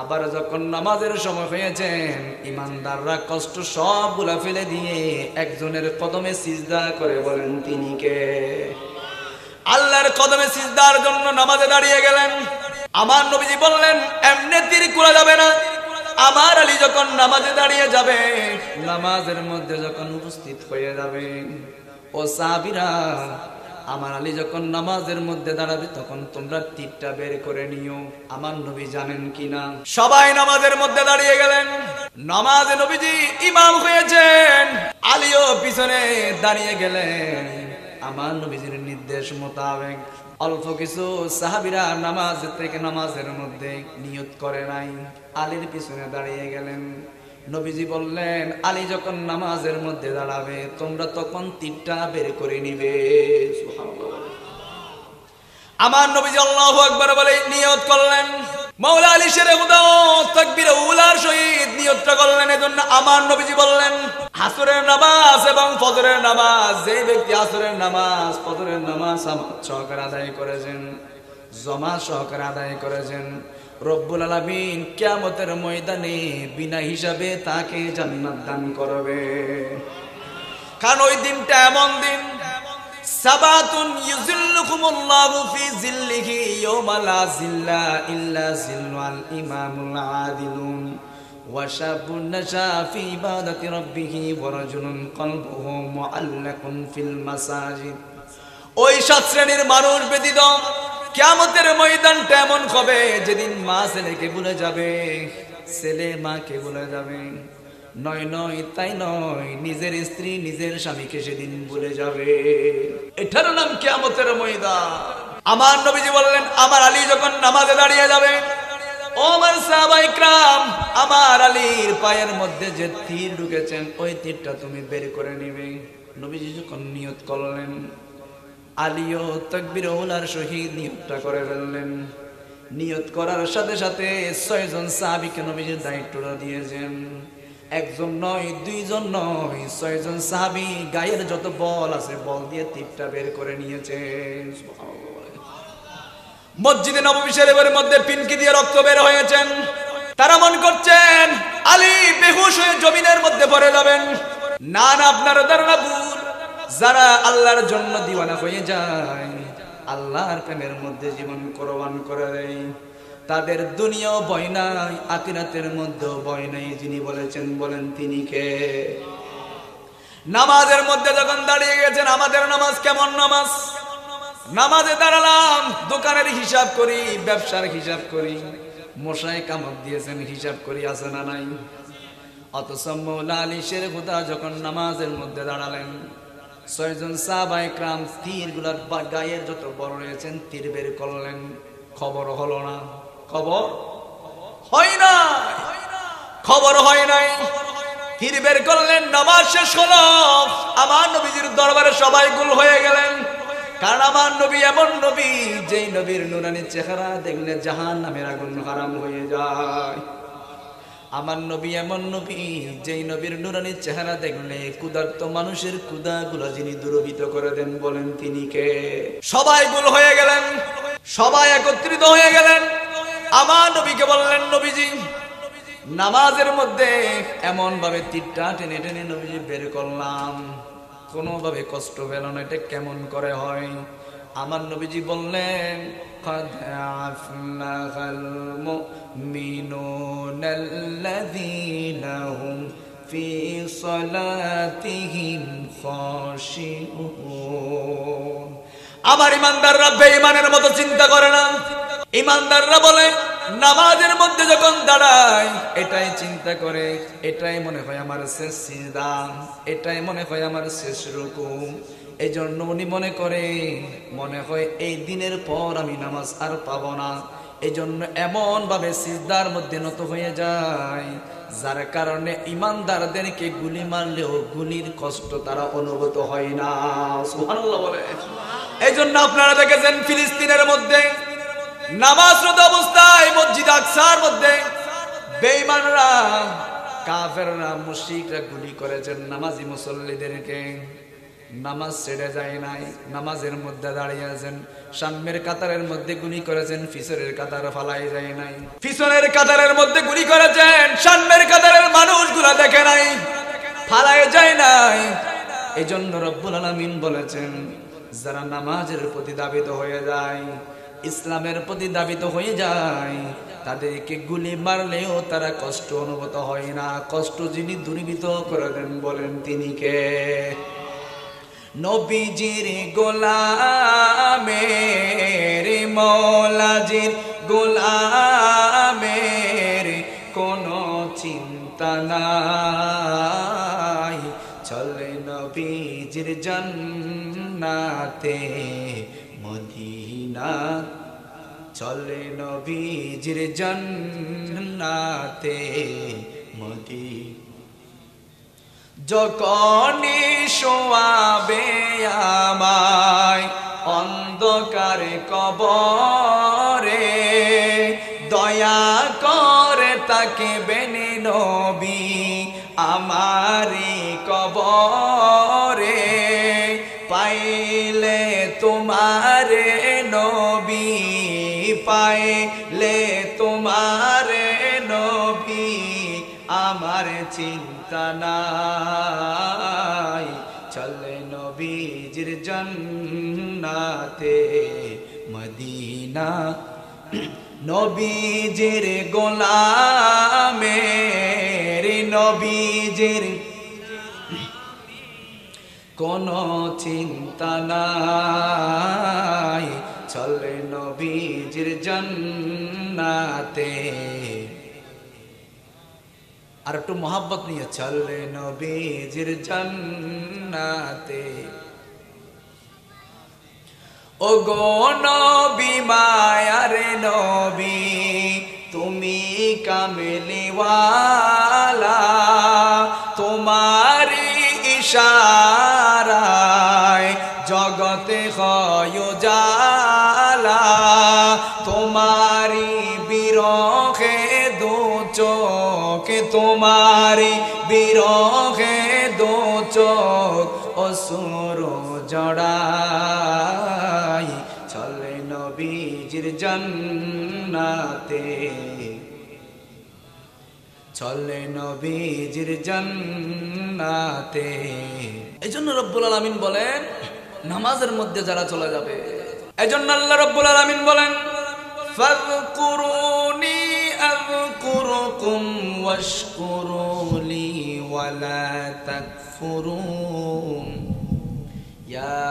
Speaker 1: আবার যখন নামাজের সময় হয়েছেন, ইমানদাররা কষ্ট সবগুলা ফেলে দিয়ে একজনের কদমে সিজদা করে বলেন তিনি কে? আল্লাহর কদমে সিজদার জন্য নামাজে দাঁড়িয়ে গেলেন। আমার নবীজি বললেন, এমনি তীর খোলা যাবে না। আমার আলী যখন নামাজে দাঁড়িয়ে যাবে, নামাজের মধ্যে যখন উপস্থিত হয়ে যাবে, ও সাহাবীরা, আমার আলী যখন নামাজের মধ্যে দাঁড়াবে তখন তোমরা তীরটা বের করে নিও। আমার নবী জানেন কিনা? সবাই নামাজের মধ্যে দাঁড়িয়ে গেলেন। নামাজে নবীজি ইমাম হয়েছেন, আলীও পিছনে দাঁড়িয়ে গেলেন। আমার নবীজির নির্দেশ মোতাবেক অল্প কিছু সাহাবীরা নামাজ থেকে নামাজের মধ্যে নিয়ত করে নাই, আলীর পিছনে দাঁড়িয়ে গেলেন। নবীজি বললেন, আলী যখন নামাজের মধ্যে দাঁড়াবে তোমরা তখন তীরটা বের করে নিবে। সুবহানাল্লাহ। আমার নবীজি আল্লাহু আকবার বলে নিয়ত করলেন। মওলা আলী শেরে খুদা তাকবীর উলার সহিত নিয়তটা করলেন। এজন্য আমার নবীজি বললেন, আসরের নামাজ এবং ফজরের নামাজ, যে ব্যক্তি আসরের নামাজ ফজরের নামাজ সহকারে আদায় করেছেন, জামাত সহকারে আদায় করেছেন, রব্বুল আলামিন কিয়ামতের ময়দানে বিনা হিসাবে তাকে জান্নাত দান করবে। কারণ ওই দিনটা এমন দিন, সাবাতুন ইউজিল্লুকুমুল্লাহু ফি জিল্লিহি ইয়াওমা লা জিল্লা ইল্লা জিল্লুল ইমামুল আদিলুন ওয়া শাবুন নাশা ফি ইবাদাতি রাব্বিহি ওয়া রাজুলুন কলবুহু মুআল্লাকুন ফিল মাসাজিদ। ওই সাত শ্রেণীর মানুষ ব্যতীত কিয়ামতের ময়দানটা এমন হবে যেদিন মা ছেলেকে ভুলে যাবে, ছেলে মাকে ভুলে যাবে। নয় নয় তাই নয়, নিজের স্ত্রী নিজের স্বামীকে সেদিন ভুলে যাবে। এটার নাম কিয়ামতের ময়দান। আমার নবীজি বললেন, আমার আলী যখন নামাজে দাঁড়িয়ে যাবে, ও আমার সাহাবায়ে কেরাম, আমার আলীর পায়ের মধ্যে যে তীর ঢুকেছেন ওই তীরটা তুমি বের করে নিবে। নবীজি যখন নিয়ত করলেন, আলীও তাকবীর উলার সহিত নিয়তটা করে ফেললেন। নিয়ত করার সাথে সাথে 6 জন সাহাবীকে নবীজি দায়িত্বটা দিয়েছেন। একজন নয়, দুইজন নয়, 6 জন সাহাবী গায়ের যত বল আছে বল দিয়ে তীরটা বের করে নিয়েছেন। মসজিদে নববী শরীফের মধ্যে পিনকি দিয়ে রক্ত বের হয়েছেন। তারা মন করছেন আলী বেহুশ হয়ে জমিনের মধ্যে পড়ে যাবেন। না না, আপনার ধারণা ভুল। যারা আল্লাহর জন্য দিওয়ানা হয়ে যায়, আল্লাহর প্রেমের মধ্যে জীবন কোরবান করে দেয়, তাদের দুনিয়াও ভয় নাই, আখিরাতের মধ্যেও ভয় নাই। যিনি বলেছেন বলেন তিনি কে? নামাজের মধ্যে যখন দাঁড়িয়ে গেছেন, আমাদের নামাজ কেমন নামাজ? নামাজে দাঁড়ালাম, দোকানের হিসাব করি, ব্যবসার হিসাব করি, মশায় কামড় দিয়েছেন হিসাব করি, আছে না নাই? অথচ মওলা আলী শেরে খুদা যখন নামাজের মধ্যে দাঁড়ালেন, 6 জন সাহাবায়ে কেরাম তীরগুলার গায়ের যত বড় রয়েছেন তীর বের করলেন। খবর হলো না, খবর হয় না, খবর হয় নাই। তীর বের করলেন, নামাজ শেষ হলো। আমার নবীজির দরবারে সবাই গোল হয়ে গেলেন। কারণ আমার নবী এমন নবী, যেই নবীর নুরানি চেহারা দেখলে জাহান্নামের আগুন হারাম হয়ে যায়। আমার নবী এমন নবী, যেই নবীর নুরানি চেহারা দেখলে ক্ষুধার্ত মানুষের ক্ষুধাগুলো যিনি দূরীভূত করে দেন, বলেন তিনি কে? সবাই গোল হয়ে গেলেন, সবাই একত্রিত হয়ে গেলেন। আমার নবীকে বললেন, নবীজি নামাজের মধ্যে এমন ভাবে তীরটা টেনে টেনে নবীজি বের করলাম, কোনোভাবে কষ্ট পেল না, এটা কেমন করে হয়? আমার নবীজি বললেন, قد أفلح المؤمنون الذين هم ফি সালাতিহিম খাশিউন। আমার ইমানদাররা বেঈমানের মতো চিন্তা করে না। ইমানদাররা বলে নামাজের মধ্যে যখন দাঁড়ায় এটাই চিন্তা করে, এটাই মনে হয় আমার শেষ সিজদা, এটাই মনে হয় আমার শেষ রুকু। এই জন্য উনি মনে করে, মনে হয় এই দিনের পর আমি নামাজ আর পাবো না। এই জন্য এমন ভাবে সিজদার মধ্যে নত হয়ে যায়, যার কারণে ইমানদারদেরকে গুলি মারলেও গুলির কষ্ট তারা অনুভূত হয় না। সুবহানাল্লাহ বলে। এই জন্য আপনারা দেখেছেন ফিলিস্তিনের মধ্যে নামাজরত অবস্থায় মসজিদ আকসার মধ্যে বেঈমানরা, কাফেররা, মুশরিকরা গুলি করেছেন নামাজি মুসল্লিদেরকে। নামাজ ছেড়ে যায় নাই, নামাজের মধ্যে দাঁড়িয়ে আছেন। সামনের কাতারের মধ্যে গুলি করেছেন, পিছনের কাতার ফালাই যায় নাই। পিছনের কাতারের মধ্যে গুলি করেছেন, সামনের কাতারের মানুষগুলা দেখে নাই, ফালাই যায় নাই। এই জন্য রব্বুল আলামিন বলেছেন, যারা নামাজের প্রতি দাবিত হয়ে যায়, ইসলামের প্রতি দাবিত হয়ে যায়, তাদেরকে গুলি মারলেও তারা কষ্ট অনুভূত হয় না। কষ্ট যিনি দূরীভূত করে দেন বলেন তিনি কে? নবীজির গোলামের, মওলাজির গোলামের কোনো চিন্তা নাই, চলে নবীজির জান্নাতে মদিনা, চলে নবীজির জান্নাতে মদিনা। যখনই শোয়াবে আমায় অন্ধকারে কবরে, দয়া করে তাকে বেনে নবী আমারি কবরে, পাইলে তোমারে নবী, পাইলে তোমারে নবী, আমার চিন্তা নাই, চলে নবীজির জান্নাতে মদিনা। নবীজির গোলামের, নবীজির কোনো চিন্তা নাই, চলে নবীজির জান্নাতে। আর একটু মোহাব্বত নিয়ে, চলে নবীজির জান্নাতে। ও গো নবী মায়ার নবী, তুমি কামলিওয়ালা, তোমারি ইশারায় জগতে হয় জালা, তোমারি বিরহে দু চোখ, তোমারি বিরহে দু চোখ অসুর জড়াই, চলে নবীজির জান্নাতে, চলে নবীজির জান্নাতে। এই জন্য রব্বুল আলামিন বলেন নামাজের মধ্যে যারা চলে যাবে, এই জন্য আল্লাহ রব্বুল আলামিন বলেন, ফাযকুরুনি আযকুরুকুম ওয়াশকুরুলি ওয়ালা তাকফুরুন, ইয়া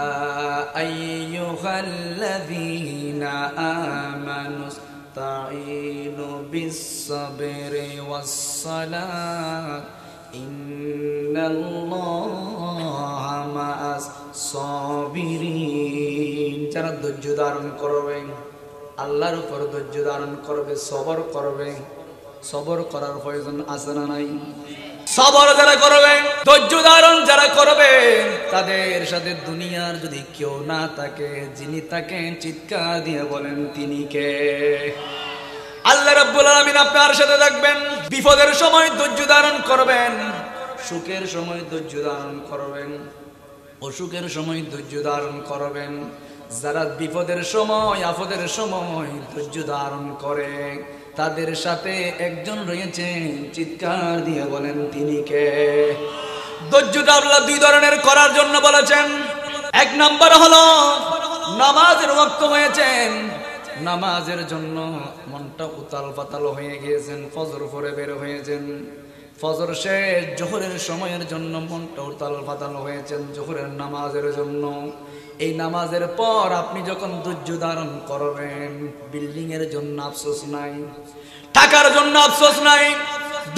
Speaker 1: আইয়ুহাল্লাযীনা আমানু ইসতাঈনু বিস-সাবরি ওয়াস-সালাত, ইন্নাল্লাহা মা'আস-সাবিরিন। যারা ধৈর্য ধারণ করবে, আল্লাহর উপর ধৈর্য ধারণ করবে, সবর করবে। সবর করার প্রয়োজন আছে না নাই? সবর যারা করবে, ধৈর্য ধারণ যারা করবে, তাদের সাথে দুনিয়ার যদি কেউ না থাকে, যিনি থাকেন চিৎকার দিয়ে বলেন তিনি কে? আল্লাহ রাব্বুল আলামিন আপনার সাথে থাকবেন। বিপদের সময় ধৈর্য ধারণ করবেন, সুখের সময় ধৈর্য ধারণ করবেন, অসুখের সময় ধৈর্য ধারণ করবেন। যারা বিপদের সময়, আপদের সময় ধৈর্য ধারণ করে, তাদের সাথে একজন রয়েছেন, চিৎকার দিয়ে বলেন তিনি কে? ধৈর্যটা আল্লাহ দুই ধরনের করার জন্য বলেছেন। এক নম্বর হলো নামাজের ওয়াক্ত হয়েছেন, নামাজের জন্য মনটা উতাল পাতাল হয়ে গিয়েছেন, ফজর পরে বের হয়েছেন, ফজর শেষ জোহরের সময়ের জন্য মনটা উতাল পাতাল হয়েছেন জোহরের নামাজের জন্য। এই নামাজের পর আপনি যখন ধৈর্য ধারণ করবেন, বিল্ডিং এর জন্য আফসোস নাই, টাকার জন্য আফসোস নাই,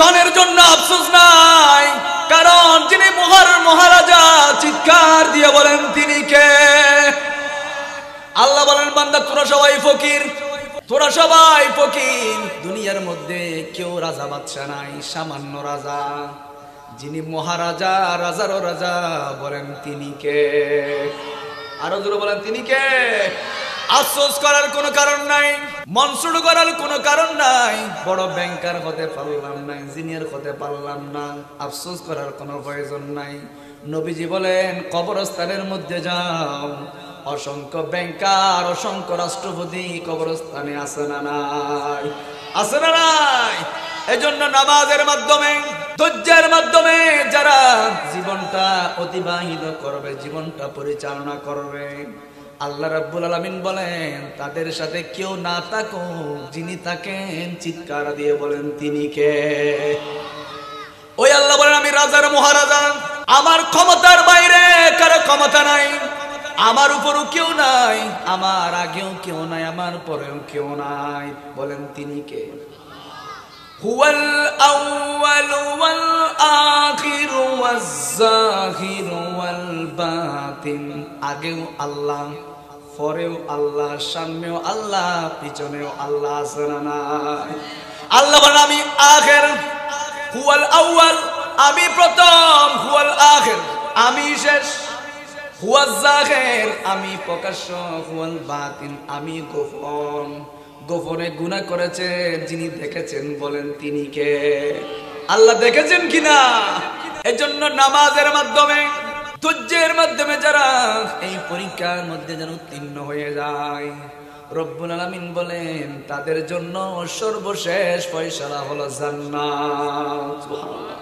Speaker 1: ধনের জন্য আফসোস নাই, কারণ যিনি মহারাজা চিৎকার দিয়ে বলেন তিনি কে? আল্লাহ বলেন বান্দা তোরা সবাই ফকির, তোরা সবাই ফকির, দুনিয়ার মধ্যে কেউ রাজা বাদশা নাই, সামান্য রাজা। যিনি মহারাজা, রাজারও রাজা, বলেন তিনি কে? আরো জোরে বলেন তিনি কে? আফসোস করার কোনো কারণ নাই, মন ছোট করার কোনো কারণ নাই। বড় ব্যাংকার হতে পারলাম না, ইঞ্জিনিয়ার হতে পারলাম না, আফসোস করার কোনো প্রয়োজন নাই। নবীজি বলেন কবরস্থানের মধ্যে যাও, অসংখ্য ব্যাংকার, অসংখ্য রাষ্ট্রপতি কবরস্থানে আছে না নাই? আছে না নাই? এজন্য নামাজের মাধ্যমে, ধৈর্যের মাধ্যমে যারা জীবনটা অতিবাহিত করবে, জীবনটা পরিচালনা করবে, আল্লাহ রাব্বুল আলামিন বলেন তাদের সাথে কেউ না থাকুক, যিনি থাকেন চিৎকার দিয়ে বলেন তিনি কে? ওই আল্লাহ বলেন আমি রাজার মহারাজা, আমার ক্ষমতার বাইরে কারো ক্ষমতা নাই, আমার উপরও কেউ নাই, আমার আগেও কেউ নাই, আমার পরেও কেউ নাই, বলেন তিনি কে? হুয়াল আউয়ালু ওয়াল আখিরু ওয়াজ যাহিরু ওয়াল বাতিন। আগেও আল্লাহ, পরেও আল্লাহ, সামনেও আল্লাহ, পিছনেও আল্লাহ, আছে না নাই? আল্লাহ বলেন আমি আখির, হুয়াল আউয়াল আমি প্রথম, হুয়াল আখির আমি শেষ, হুয়াজ যাহির আমি প্রকাশ্য, হুয়াল বাতিন আমি গোপন। গোপনে গুনাহ করেছেন যিনি দেখেছেন, বলেন তিনি কে? আল্লাহ দেখেছেন কিনা? এজন্য নামাজের মাধ্যমে, ধৈর্যের মাধ্যমে যারা এই পরীক্ষার মধ্যে যেন উত্তীর্ণ হয়ে যায়, রব্বুল আলামিন বলেন তাদের জন্য সর্বশেষ ফয়সালা হলো জান্নাত। সুবহানাল্লাহ।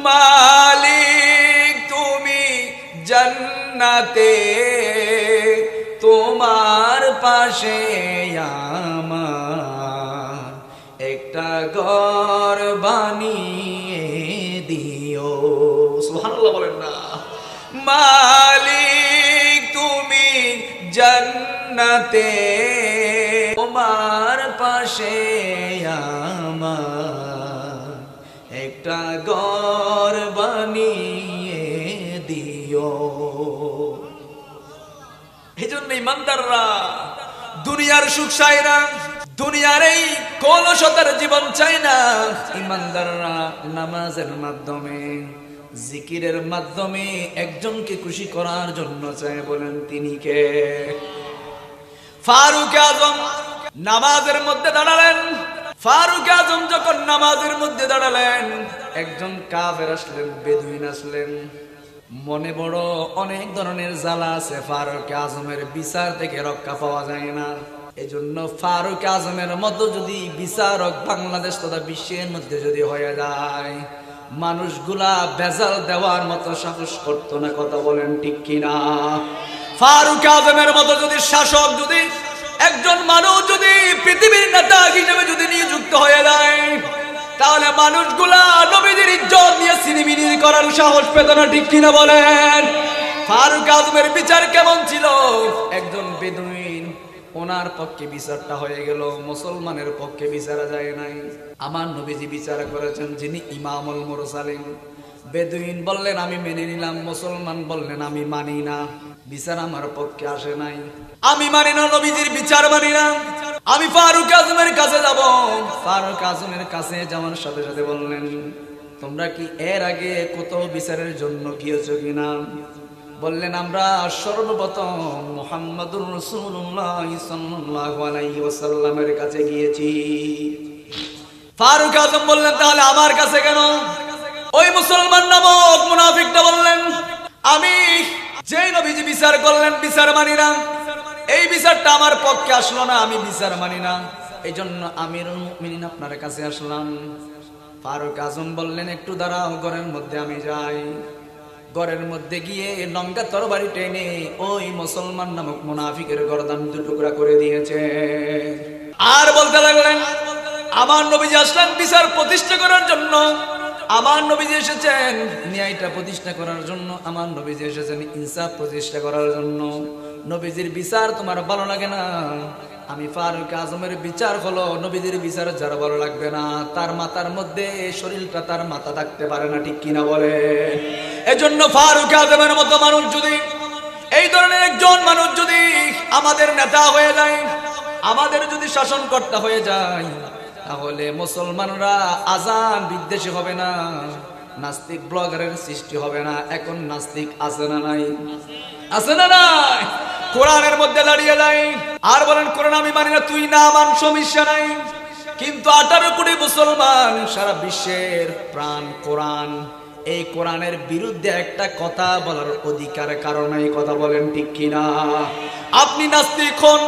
Speaker 1: মালিক তুমি জান্নাতে, তোমার পাশে আমার একটা ঘর বানিয়ে দিও। সুবহানাল্লাহ বলেন না? মালিক তুমি জান্নাতে, তোমার পাশে আমার একটা ঘর বানিয়ে দিও। এই জন্য ইমানদাররা দুনিয়ার সুখ চায় না, দুনিয়ার এই কলুষতার জীবন চায় না। ইমানদাররা নামাজের মাধ্যমে, জিকিরের মাধ্যমে একজনকে খুশি করার জন্য চায়, বলেন তিনি কে? ফারুক আজম নামাজের মধ্যে দাঁড়ালেন। ফারুক আজম যখন নামাজের মধ্যে দাঁড়ালেন, একজন কাফের আসলেন, বেদুইন আসলেন। মনে বড় অনেক ধরনের জ্বালা আছে, ফারুক আজমের বিচার থেকে রক্ষা পাওয়া যায় না। এজন্য ফারুক আজমের মতো যদি বিচারক বাংলাদেশ তথা বিশ্বের মধ্যে যদি হয়ে যায়, মানুষগুলা বেজাল দেওয়ার মতো সাহস করতো না। কথা বলেন ঠিক কিনা? ফারুক আজমের মতো যদি শাসক, যদি একজন মানুষ যদি পৃথিবীর নেতা হিসেবে যদি নিযুক্ত হয়ে যায়, তাহলে মানুষগুলা নবীদের ইজ্জত নিয়ে সিনিমিনি করার সাহস পেত না। ঠিক কিনা বলেন? ফারুক আজমের বিচার কেমন ছিল? একজন বেদুইন, ওনার পক্ষে বিচারটা হয়ে গেল, মুসলমানের পক্ষে বিচার যায় নাই। আমার নবীজি বিচার করেছেন, যিনি ইমামুল মুরসালিন। বেদুইন বললেন আমি মেনে নিলাম, মুসলমান বললেন আমি মানি না, বিচার আমার পক্ষে আসে নাই, আমি মানি না, নবীজির বিচার মানি না, আমি ফারুক আজমের কাছে যাব। ফারুক আজমের কাছে যাওয়ার সাথে সাথে বললেন, তোমরা কি এর আগে কোথাও বিচারের জন্য গিয়েছো কিনা? বললেন আমরা সর্বপ্রথম মুহাম্মাদুর রাসূলুল্লাহ সাল্লাল্লাহু আলাইহি ওয়াসাল্লামের কাছে গিয়েছি। ফারুক আজম বললেন তাহলে আমার কাছে কেন? ওই মুসলমান নামক মুনাফিকটা বললেন, আমি যেই নবীজি বিচার করলেন বিচার মানি না, এই বিচারটা আমার পক্ষে আসলো না, আমি বিচার মানি না, এই জন্য আমিরুল মুমিনিন আপনার কাছে আসলাম। ফারুক আজম বললেন একটু দাঁড়াও, ঘরের মধ্যে আমি যাই। ঘরের মধ্যে গিয়ে লম্বা তরবারি টেনে ওই মুসলমান নামক মুনাফিকের গর্দান দুটুকরা করে দিয়েছে। আর বলতে লাগলেন, আমার নবীজি আসলেন বিচার প্রতিষ্ঠা করার জন্য, আমার নবীজি এসেছেন ন্যায়টা প্রতিষ্ঠা করার জন্য, আমার নবীজি এসেছেন ইনসাফ প্রতিষ্ঠা করার জন্য। নবীজির বিচার তোমার ভালো লাগে না, আমি ফারুক আজমের বিচার হলো নবীজির বিচার যার ভালো লাগবে না, তার মাথার মধ্যে শরীরটা তার মাথা থাকতে পারে না, ঠিক কিনা বলে? এজন্য ফারুক আজমের মতো মানুষ যদি, এই ধরনের একজন মানুষ যদি আমাদের নেতা হয়ে যায়, আমাদের যদি শাসনকর্তা হয়ে যায়, তাহলে মুসলমানরা আজান বিদ্বেষী হবে না, নাস্তিক ব্লগারের সৃষ্টি হবে না। এখন নাস্তিক আছে না নাই? আছে না নাই? কোরআনের মধ্যে দাঁড়িয়ে যায় আর বলেন কোরআন আমি মানি না, তুই না মান, সমস্যা নাই। কিন্তু 18 কোটি মুসলমান সারা বিশ্বের প্রাণ কোরআন, এই কোরআনের বিরুদ্ধে একটা কথা বলার অধিকার কারণ এই কথা বলেন, ঠিক কিনা? আপনি নাস্তিক হন,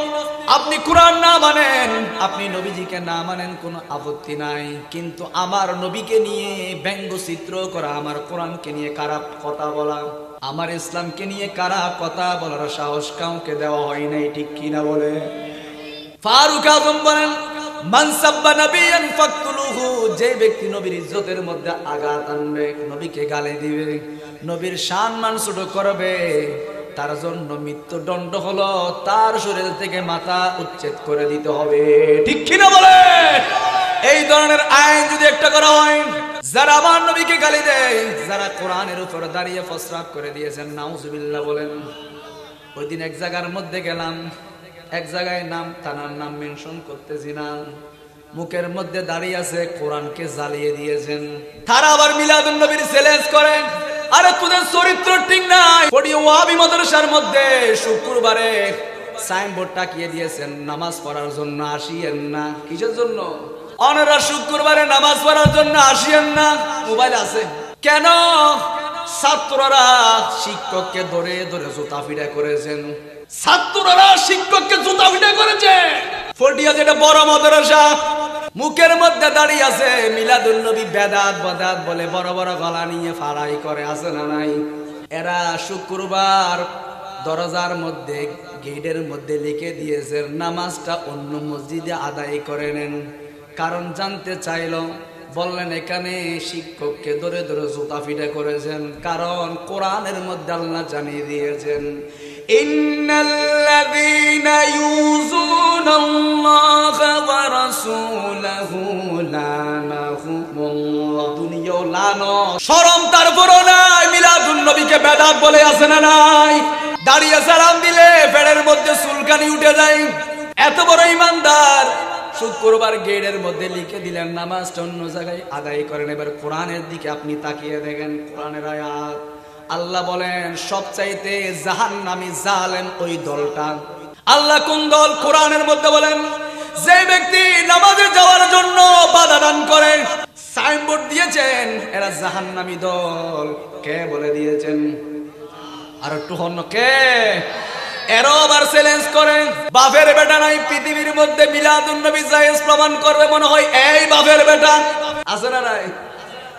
Speaker 1: আপনি কোরআন না মানেন, আপনি নবীজিকে না মানেন, কোনো আপত্তি নাই। কিন্তু আমার নবীকে নিয়ে ব্যঙ্গচিত্র করা, আমার কোরআনকে নিয়ে খারাপ কথা বলা, আমার ইসলামকে নিয়ে খারাপ কথা বলার সাহস কাউকে দেওয়া হয় নাই, ঠিক কিনা বলে? ফারুক আজম বলেন মান সাব্বা নবিয়ান ফাকতুলুহু, যে ব্যক্তি নবীর ইজ্জতের মধ্যে আঘাত আনবে, নবীকে গালি দিবে, নবীর সম্মান ছোট করবে, তার জন্য মৃত্যুদণ্ড হলো তার শরীর থেকে মাথা উচ্ছেদ করে দিতে হবে, ঠিক কিনা বলে? এই ধরনের আইন যদি একটা করা হয়, যারা আমার নবীকে গালি দেয়, যারা কোরআনের উপর দাঁড়িয়ে প্রস্রাব করে দিয়েছেন, নাউজুবিল্লাহ বলেন। ওই দিন এক জায়গার মধ্যে গেলাম, এক জায়গায় নাম থানার নাম মেনশন করতেছি না, মুখের মধ্যে দাঁড়িয়ে আছে কোরআনকে জ্বালিয়ে দিয়েছেন। তারা আবার মিলাদুন নবীর চ্যালেঞ্জ করেন, আরে তোদের চরিত্র ঠিক নাই। ওয়াহাবি মাদ্রাসার মধ্যে শুক্রবারে সাইনবোর্ড টাকিয়ে দিয়েছেন নামাজ পড়ার জন্য আসিয়েন না। কিসের জন্য? অনারা শুক্রবারে নামাজ পড়ার জন্য আসিয়েন না। মোবাইল আছে কেন? ছাত্ররা শিক্ষককে ধরে ধরে জুতা ফিটা করেছেন, ছাত্ররা শিক্ষককে জুতা ফিটা করেছে। ফটিয়া যেটা বড় মাদ্রাসা, মুখের মধ্যে দাঁড়িয়ে আছে মিলাদুন নবী বেদাত বদাত বলে বড় বড় গলা নিয়ে ফাড়াই করে, আছে না নাই? এরা শুক্রবার দরজার মধ্যে গেটের মধ্যে লিখে দিয়েছে নামাজটা অন্য মসজিদে আদায় করে নেন। কারণ জানতে চাইল, বললেন এখানে শিক্ষককে ধরে ধরে জুতা ফিটা করেছেন, কারণ কোরআনের মধ্যে আল্লাহ জানিয়ে দিয়েছেন ইন্নাল্লাযীনা ইউযুনাল্লাহা ওয়া রাসূলাহু লানাহুমুল্লাহ। দুনিয়াও লানো, শরম তারপরও নাই। মিলাদুন নবীকে বেদাত বলে, আছে না নাই? দাঁড়িয়ে সালাম দিলে পেটের মধ্যে চুলকানি উঠে যায়। এত বড় ইমানদার, শুক্রবার গেটের মধ্যে লিখে দিলেন নামাজটা অন্য জায়গায় আদায় করেন। এবার কোরআনের দিকে আপনি তাকিয়ে দেখেন, কোরআনের আয়াত আল্লাহ বলেন সবচাইতে জাহান্নামী জালেম ওই দলটা। আল্লাহ কোন দল? কোরআনের মধ্যে বলেন যে ব্যক্তি নামাজে যাওয়ার জন্য বাধা দান করে, সাইনবোর্ড দিয়েছেন, এরা জাহান্নামী দল। কে বলে দিয়েছেন? আর একটু হন্য কে? এরা আবার চ্যালেঞ্জ করে, বাপের বেটা নাই পৃথিবীর মধ্যে মিলাদুন নবী জায়েজ প্রমাণ করবে। মনে হয় এই বাপের বেটা, আছে না নাই?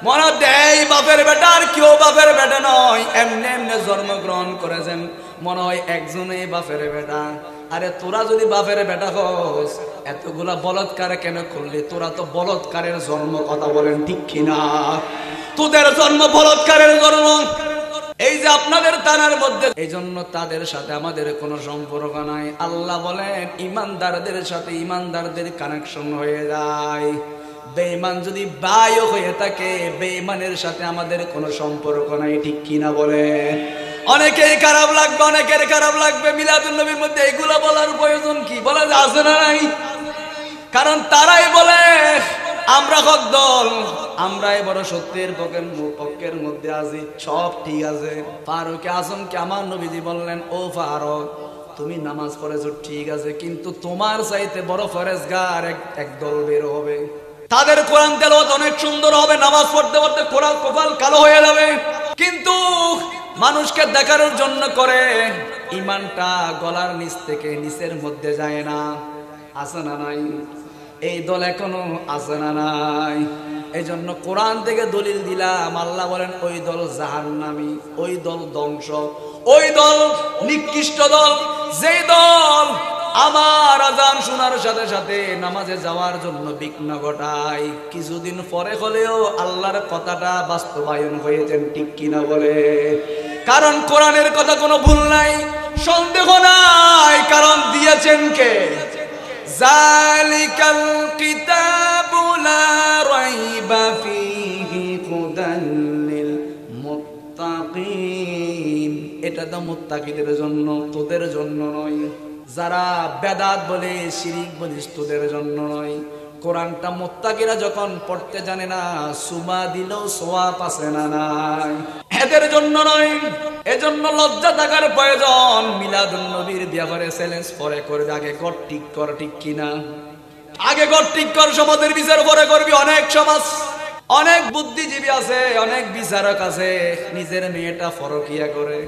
Speaker 1: মনে হয় এই বাপের বেটা, আর কেউ বাপের বেটা নয়, এমনি এমনি জন্মগ্রহণ করেছেন, মনে হয় একজনই বাপের বেটা। আরে তোরা যদি বাপের বেটা হস, এতগুলা বলৎকার কেন করলি? তোরা তো বলৎকারের জন্ম, কথা বলেন ঠিক কিনা? তোদের জন্ম বলৎকারের জন্ম। এই যে আপনাদের থানার মধ্যে, এই জন্য তাদের সাথে আমাদের কোনো সম্পর্ক নাই। আল্লাহ বলেন ইমানদারদের সাথে ইমানদারদের কানেকশন হয়ে যায়। বেঈমান যদি ভাইও হয়ে থাকে, বেঈমানের সাথে আমাদের কোনো সম্পর্ক নাই, ঠিক কিনা বলেন? অনেকেই খারাপ লাগবে, অনেকের খারাপ লাগবে। মিলাদুন নবীর মধ্যে এগুলা বলার প্রয়োজন কি? বলা যে আছে না নাই? কারণ তারাই বলে আমরা হক দল, আমরাই বড় সত্যের পক্ষের মধ্যে আছি, সব ঠিক আছে। ফারুক আজমকে আমার নবীজি বললেন, ও ফারুক তুমি নামাজ পড়েছো ঠিক আছে, কিন্তু তোমার চাইতে বড় ফরেজগার এক দল বের হবে। তাদের কোরআন তেলাওয়াত অনেক সুন্দর হবে, নামাজ পড়তে পড়তে কোরআন কপাল কালো হয়ে যাবে, কিন্তু মানুষকে দেখানোর জন্য করে, ইমানটা গলার নিচ থেকে নিচের মধ্যে যায় না। আছে না নাই? এই দল এখনো আছে না নাই? এই জন্য কোরআন থেকে দলিল দিলাম। আল্লাহ বলেন ওই দল জাহান্নামী, ওই দল ধ্বংস, ওই দল নিকৃষ্ট দল, যেই দল আমার আজান শোনার সাথে সাথে নামাজে যাওয়ার জন্য বিঘ্ন ঘটায়। কিছুদিন পরে হলেও আল্লাহর কথাটা বাস্তবায়ন হয়েছেন, ঠিক কিনা বলে? কারণ কোরআনের কথা কোনো ভুল নাই, সন্দেহ নাই, কারণ দিয়েছেন কে? জালিকাল কিতাবু লা রাইবা ফীহি হুদাল লিল মুত্তাকিন। এটা তো মুত্তাকিদের জন্য, তোদের জন্য নয়। যারা বেদাত বলে, শিরিক বলে, তোদের জন্য নয়। কোরআনটা মুত্তাকিরা যখন পড়তে জানে না, সুমা দিলেও সওয়াব আছে না নাই, এদের জন্য নয়। এজন্য লজ্জা থাকার প্রয়োজন। মিলাদুন নবীর ব্যাপারে চ্যালেঞ্জ পরে করবে, আগে ঘর ঠিক কর, ঠিক কিনা? আগে ঘর ঠিক কর, সমাজের বিচার পরে করবি। অনেক সমাজ, অনেক বুদ্ধিজীবী আছে, অনেক বিচারক আছে, নিজের মেয়েটা ফরকিয়া করে,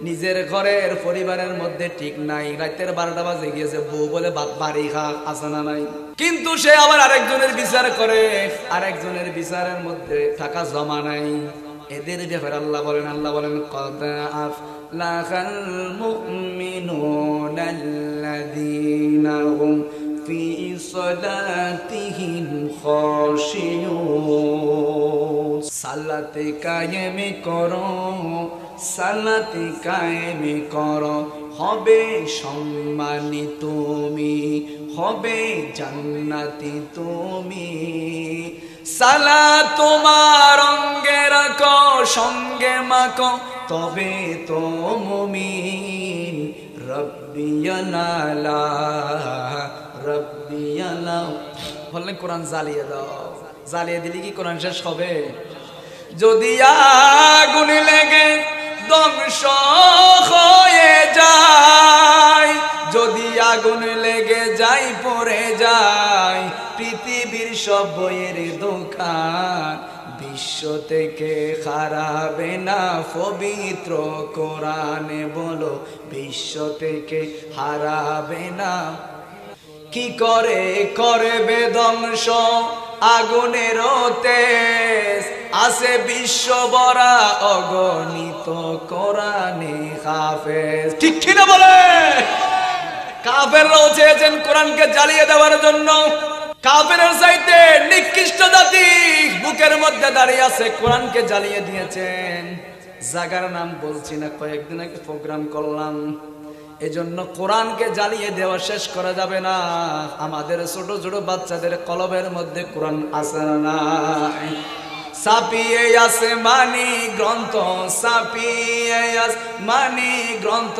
Speaker 1: নিজের ঘরের পরিবারের মধ্যে ঠিক নাই, রাতের 12টা বাজে গিয়েছে, বউ বলে বাড়ি খা, আছে না নাই? কিন্তু সে আবার আরেকজনের বিচার করে, আরেকজনের বিচারের মধ্যে টাকা জমা নাই। এদের ব্যাপারে আল্লাহ বলেন কদ আফলাহাল মুমিনুনাল্লাযীনা হুম ফি সালাতিহিম খাশিউন। সালাতে কায়েম করো, সালাতে কায়েম করো, হবে সম্মানী তুমি, হবে জান্নাতি তুমি। সালাত তোমার অঙ্গে রাখো, সঙ্গে মাখো, তবে তো মুমিন। রব্বিয়ানা রব্বিয়ানা বললেন কোরআন জ্বালিয়ে দাও। জ্বালিয়ে দিলে কি কোরআন শেষ হবে? যদি আগুন লেগে ধ্বংস হয়ে যায়, যদি আগুন লেগে যাই পড়ে যায় পৃথিবীর সব বইয়ের দোকান, বিশ্ব থেকে হারাবে না পবিত্র কোরআনে, বলো বিশ্ব থেকে হারাবে না। কি করে করবে ধ্বংস আগুনের তেজ, আছে বিশ্ব ভরা অগণিত কোরআনে হাফেজ, ঠিক কিনা বলে? কাফেররাও চেয়েছেন কোরআনকে জ্বালিয়ে দেওয়ার জন্য। কাফেরের চাইতে নিকৃষ্ট জাতি বুকের মধ্যে দাঁড়িয়ে আছে, কোরআনকে জ্বালিয়ে দিয়েছেন। জায়গার নাম বলছি না, কয়েকদিন আগে প্রোগ্রাম করলাম। এজন্য কোরআনকে জ্বালিয়ে দেওয়া শেষ করা যাবে না। আমাদের ছোট ছোট বাচ্চাদের কলবের মধ্যে কোরআন আছে না? ছাপিয়ে আছে মানি গ্রন্থ, ছাপিয়ে আছে মানি গ্রন্থ,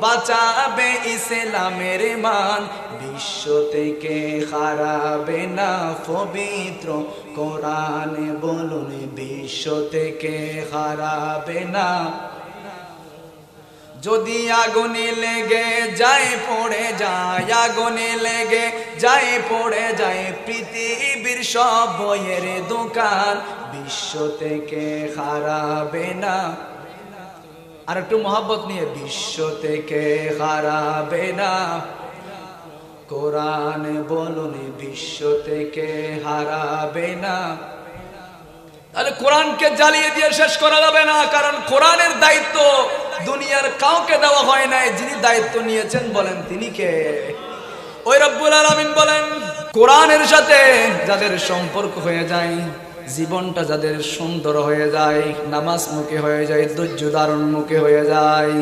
Speaker 1: বাঁচাবে ইসলামের মান, বিশ্ব থেকে হারাবে না পবিত্র কোরআনে, বলুন বিশ্ব থেকে হারাবে না। যদি আগুনে লেগে যায় পড়ে যায়, আগুনে লেগে যায় পড়ে যায় পৃথিবীর সব বইয়ের দোকান, বিশ্ব থেকে হারাবে না। আর একটু মহব্বত নিয়ে, বিশ্ব থেকে হারাবে না কোরআন, বলুন বিশ্ব থেকে হারাবে না। তাহলে কোরআনকে জ্বালিয়ে দিয়ে শেষ করা যাবে না, কারণ কোরআনের দায়িত্ব দুনিয়ার কাউকে দেওয়া হয় নাই। যিনি দায়িত্ব নিয়েছেন বলেন তিনি কে? ওই রব্বুল আলামিন বলেন, কোরআনের সাথে যাদের সম্পর্ক হয়ে যায়, জীবনটা যাদের সুন্দর হয়ে যায়, নামাজ মুখে হয়ে যায়, ধৈর্য ধারণ মুখে হয়ে যায়,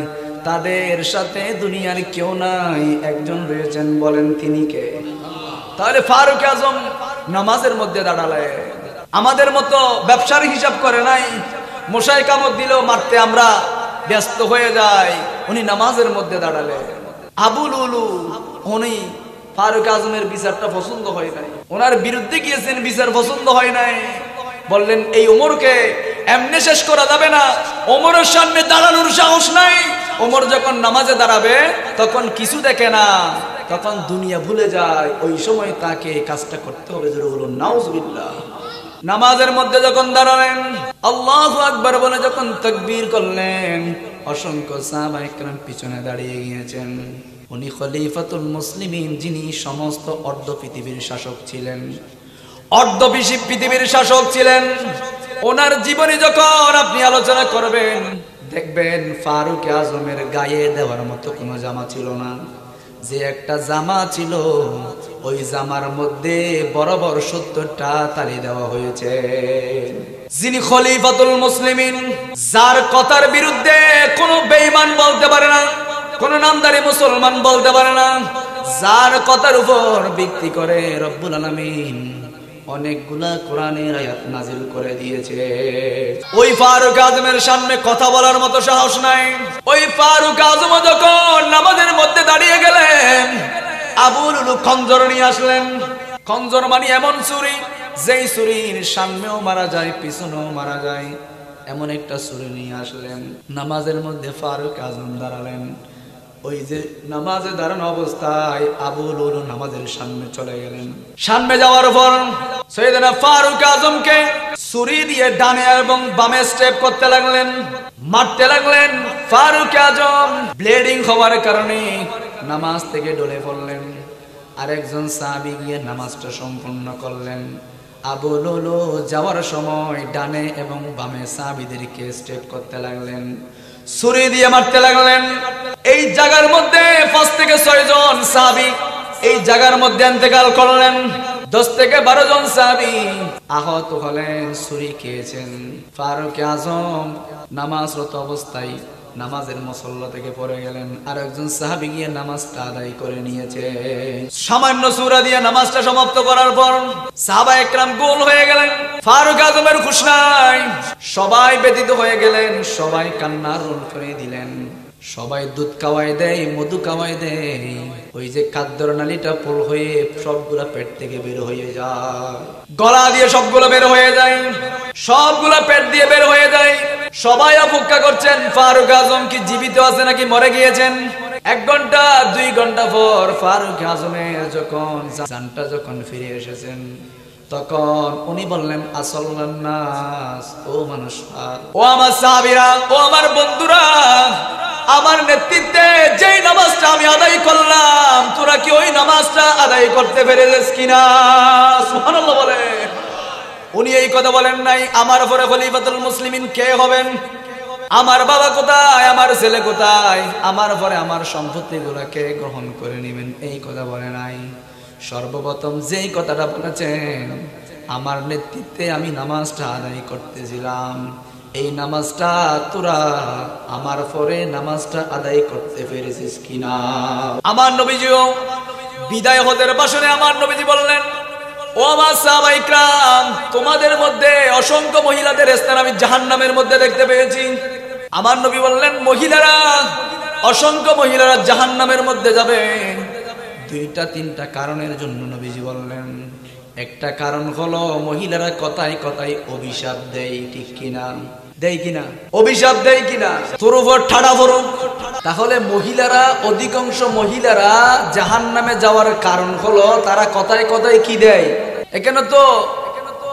Speaker 1: তাদের সাথে দুনিয়ার কেউ নাই, একজন রয়েছেন, বলেন তিনি কে? তাহলে ফারুক আজম নামাজের মধ্যে দাঁড়ালে, আমাদের মতো ব্যবসার হিসাব করে নাই, মশাই কামড় দিলেও মারতে আমরা ব্যস্ত হয়ে যাই, উনি নামাজের মধ্যে দাঁড়ালে। আবুল উলু, উনি ফারুক আজমের বিচারটা পছন্দ হয় নাই, ওনার বিরুদ্ধে গিয়েছেন, বিচার পছন্দ হয় নাই, বললেন এই ওমরকে এমনি শেষ করা যাবে না, ওমরের সামনে দাঁড়ানোর সাহস নাই। ওমর যখন নামাজে দাঁড়াবে তখন কিছু দেখে না, তখন দুনিয়া ভুলে যায়, ওই সময় তাকে কাজটা করতে হবে। জোরে বলুন নাউজুবিল্লাহ। নামাজের মধ্যে যখন দাঁড়ালেন, আল্লাহু আকবার বলে যখন তাকবীর করলেন, অসংখ্য সাহাবায়ে কেরাম পিছনে দাঁড়িয়ে গিয়েছেন। উনি খলিফাতুল মুসলিমিন, যিনি সমস্ত অর্ধ পৃথিবীর শাসক ছিলেন, অর্ধ পৃথিবীর শাসক ছিলেন। ওনার জীবনী যখন আপনি আলোচনা করবেন, দেখবেন ফারুক আজমের গায়ে দেওয়ার মতো কোনো জামা ছিল না, যে একটা জামা ছিল ওই জামার মধ্যে বরাবর 70টা তালি দেওয়া হয়েছে। যিনি খলিফাতুল মুসলিমিন, যার কথার বিরুদ্ধে কোনো বেঈমান বলতে পারে না, কোন নামদারি মুসলমান বলতে পারে না, যার কথার উপর ভিত্তি করে রব্বুল আলামিন অনেকগুলা কোরআনের আয়াত নাজিল করে দিয়েছে। ওই ফারুক আজমের সামনে কথা বলার মতো সাহস নাই। ওই ফারুক আজম যখন নামাজের মধ্যে দাঁড়িয়ে গেলেন, আবু লুলু খঞ্জর নিয়ে আসলেন। খঞ্জর মানে এমন ছুরি যেই ছুরির সামনেও মারা যায় পিছনেও মারা যায়, এমন একটা ছুরি নিয়ে আসলেন। নামাজের মধ্যে ফারুক আজম দাঁড়ালেন। ওই যে নামাজে দাঁড়ানো অবস্থায় আবু লুলু নামাজের সামনে চলে গেলেন। সামনে যাওয়ার পর সাইয়েদনা ফারুক আজমকে ছুরি দিয়ে ডানে এবং বামে স্টেপ করতে লাগলেন, মারতে লাগলেন। ফারুক আজম ব্লিডিং হওয়ার কারণে নামাজ থেকে ডলে পড়লেন। আরেকজন সাহাবী গিয়ে নামাজটা সম্পূর্ণ করলেন। আবু লুলু যাওয়ার সময় ডানে এবং বামে সাহাবীদেরকে স্টেপ করতে লাগলেন, ছুরি দিয়ে মারতে লাগলেন। এই জায়গার মধ্যে 5 থেকে 6 জন সাহাবী এই জায়গার মধ্যে ইন্তেকাল করলেন। 10 থেকে 12 জন সাহাবী আহত হলেন, ছুরি খেয়েছেন। ফারুক আজম নামাজরত অবস্থায় নামাজের মুসল্লা থেকে পড়ে গেলেন। আর একজন সাহাবী গিয়ে নামাজটা আদায় করে নিয়েছে। সামান্য সূরা দিয়ে নামাজটা সমাপ্ত করার পর সাহাবা একরাম গোল হয়ে গেলেন। ফারুক আজমের হুঁশ নাই। সবাই ব্যথিত হয়ে গেলেন, সবাই কান্নার রোল করে দিলেন। সবাই দুধ খাওয়াই দেয়, মধু খাওয়াই দেয়। ওই যে খাদ্যর নালীটা ফুল হয়ে সবগুলা পেট থেকে বের হয়ে যায়, গলা দিয়ে সবগুলো বের হয়ে যায়, সবগুলা পেট দিয়ে বের হয়ে যায়। সবাই অপেক্ষা করছেন ফারুক আজম কি জীবিত আছে নাকি মরে গিয়েছেন। 1 ঘন্টা 2 ঘন্টা পর ফারুক আজমের যখন জানটা যখন ফিরে এসেছেন, তখন উনি বললেন আসল্লান নাস, ও মানুষ, ও আমার সাহাবীরা, ও আমার বন্ধুরা, আমার নেতৃত্বে যেই নামাজটা আমি আদায় করলাম, তোরা কি ওই নামাজটা আদায় করতে পেরেছিস কিনা? সুবহানাল্লাহ বলে। উনি এই কথা বলেন নাই আমার পরে খলিফাতুল মুসলিমিন কে হবেন, আমার বাবা কোথায়, আমার ছেলে কোথায়, আমার পরে আমার সম্পত্তিগুলো কে গ্রহণ করে নেবেন, এই কথা বলে নাই। সর্বপ্রথম যেই কথাটা বলেছেন, আমার নেতৃত্বে আমি নামাজটা আদায় করতেছিলাম, এই নামাজটা তোরা আমার পরে নামাজটা আদায় করতে পেরেছিস কিনা। আমার নবীজিও বিদায় হজের ভাষণে আমার নবীজি বললেন, ও আমার সাহাবায়ে ইকরাম, তোমাদের মধ্যে অসংখ্য মহিলাদের স্থান আমি জাহান্নামের মধ্যে দেখতে পেয়েছি। আমার নবী বললেন, মহিলারা, অসংখ্য মহিলারা জাহান্নামের মধ্যে যাবে 2-3টা কারণের জন্য। নবীজি বললেন, একটা কারণ হলো মহিলারা কথায় কথায় অভিশাপ দেয়, ঠিক কিনা? দেয় কিনা? অভিশাপ দেয় কিনা? তোর উপর ঠাড়া পড়ুক। তাহলে মহিলারা, অধিকাংশ মহিলারা জাহান্নামে যাওয়ার কারণ হলো তারা কথায় কথায় কি দেয়। এখানে তো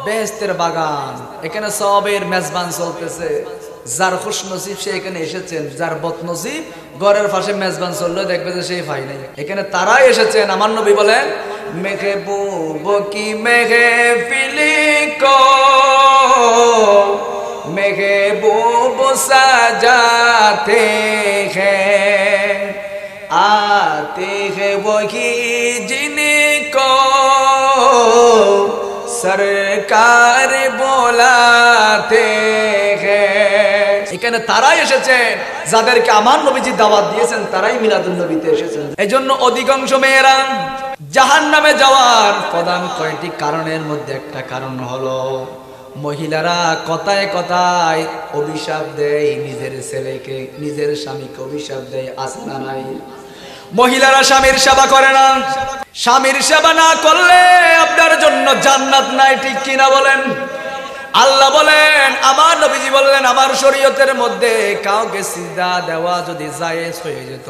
Speaker 1: বেহেশতের বাগান, এখানে সবের মেজবান চলতেছে। যার খুশনসিব সে এখানে এসেছেন, যার বদনসিব ঘরের পাশে মেজবান চললে দেখবে যে সেই ভাই নাই। এখানে তারাই এসেছেন। আমার নবী বলেন, মেহবুব কি মেহফিলি কো महबूब सजाते हैं, आते हैं वही जिनको सरकार बोलाते हैं। এখানে তারাই এসেছেন যাদেরকে আমার নবীজি দাওয়াত দিয়েছেন, তারাই মিলাদুন নবীতে এসেছেন। এজন্য অধিকাংশ মেয়েরা জাহান্নামে যাওয়ার প্রধান কয়টি কারণের মধ্যে একটা কারণ হলো মহিলারা কথায় কথায় অভিশাপ দেয় নিজের ছেলেকে, নিজের স্বামীকে অভিশাপ দেয়। আছে না নাই? মহিলারা স্বামীর সেবা করে না, স্বামীর সেবা না করলে আপনার জন্য জান্নাত নাই, ঠিক কিনা বলেন? আল্লাহ বলেন, আমার নবীজি বললেন, আমার শরীয়তের মধ্যে কাউকে সিজদা দেওয়া যদি জায়েজ হয়ে যেত,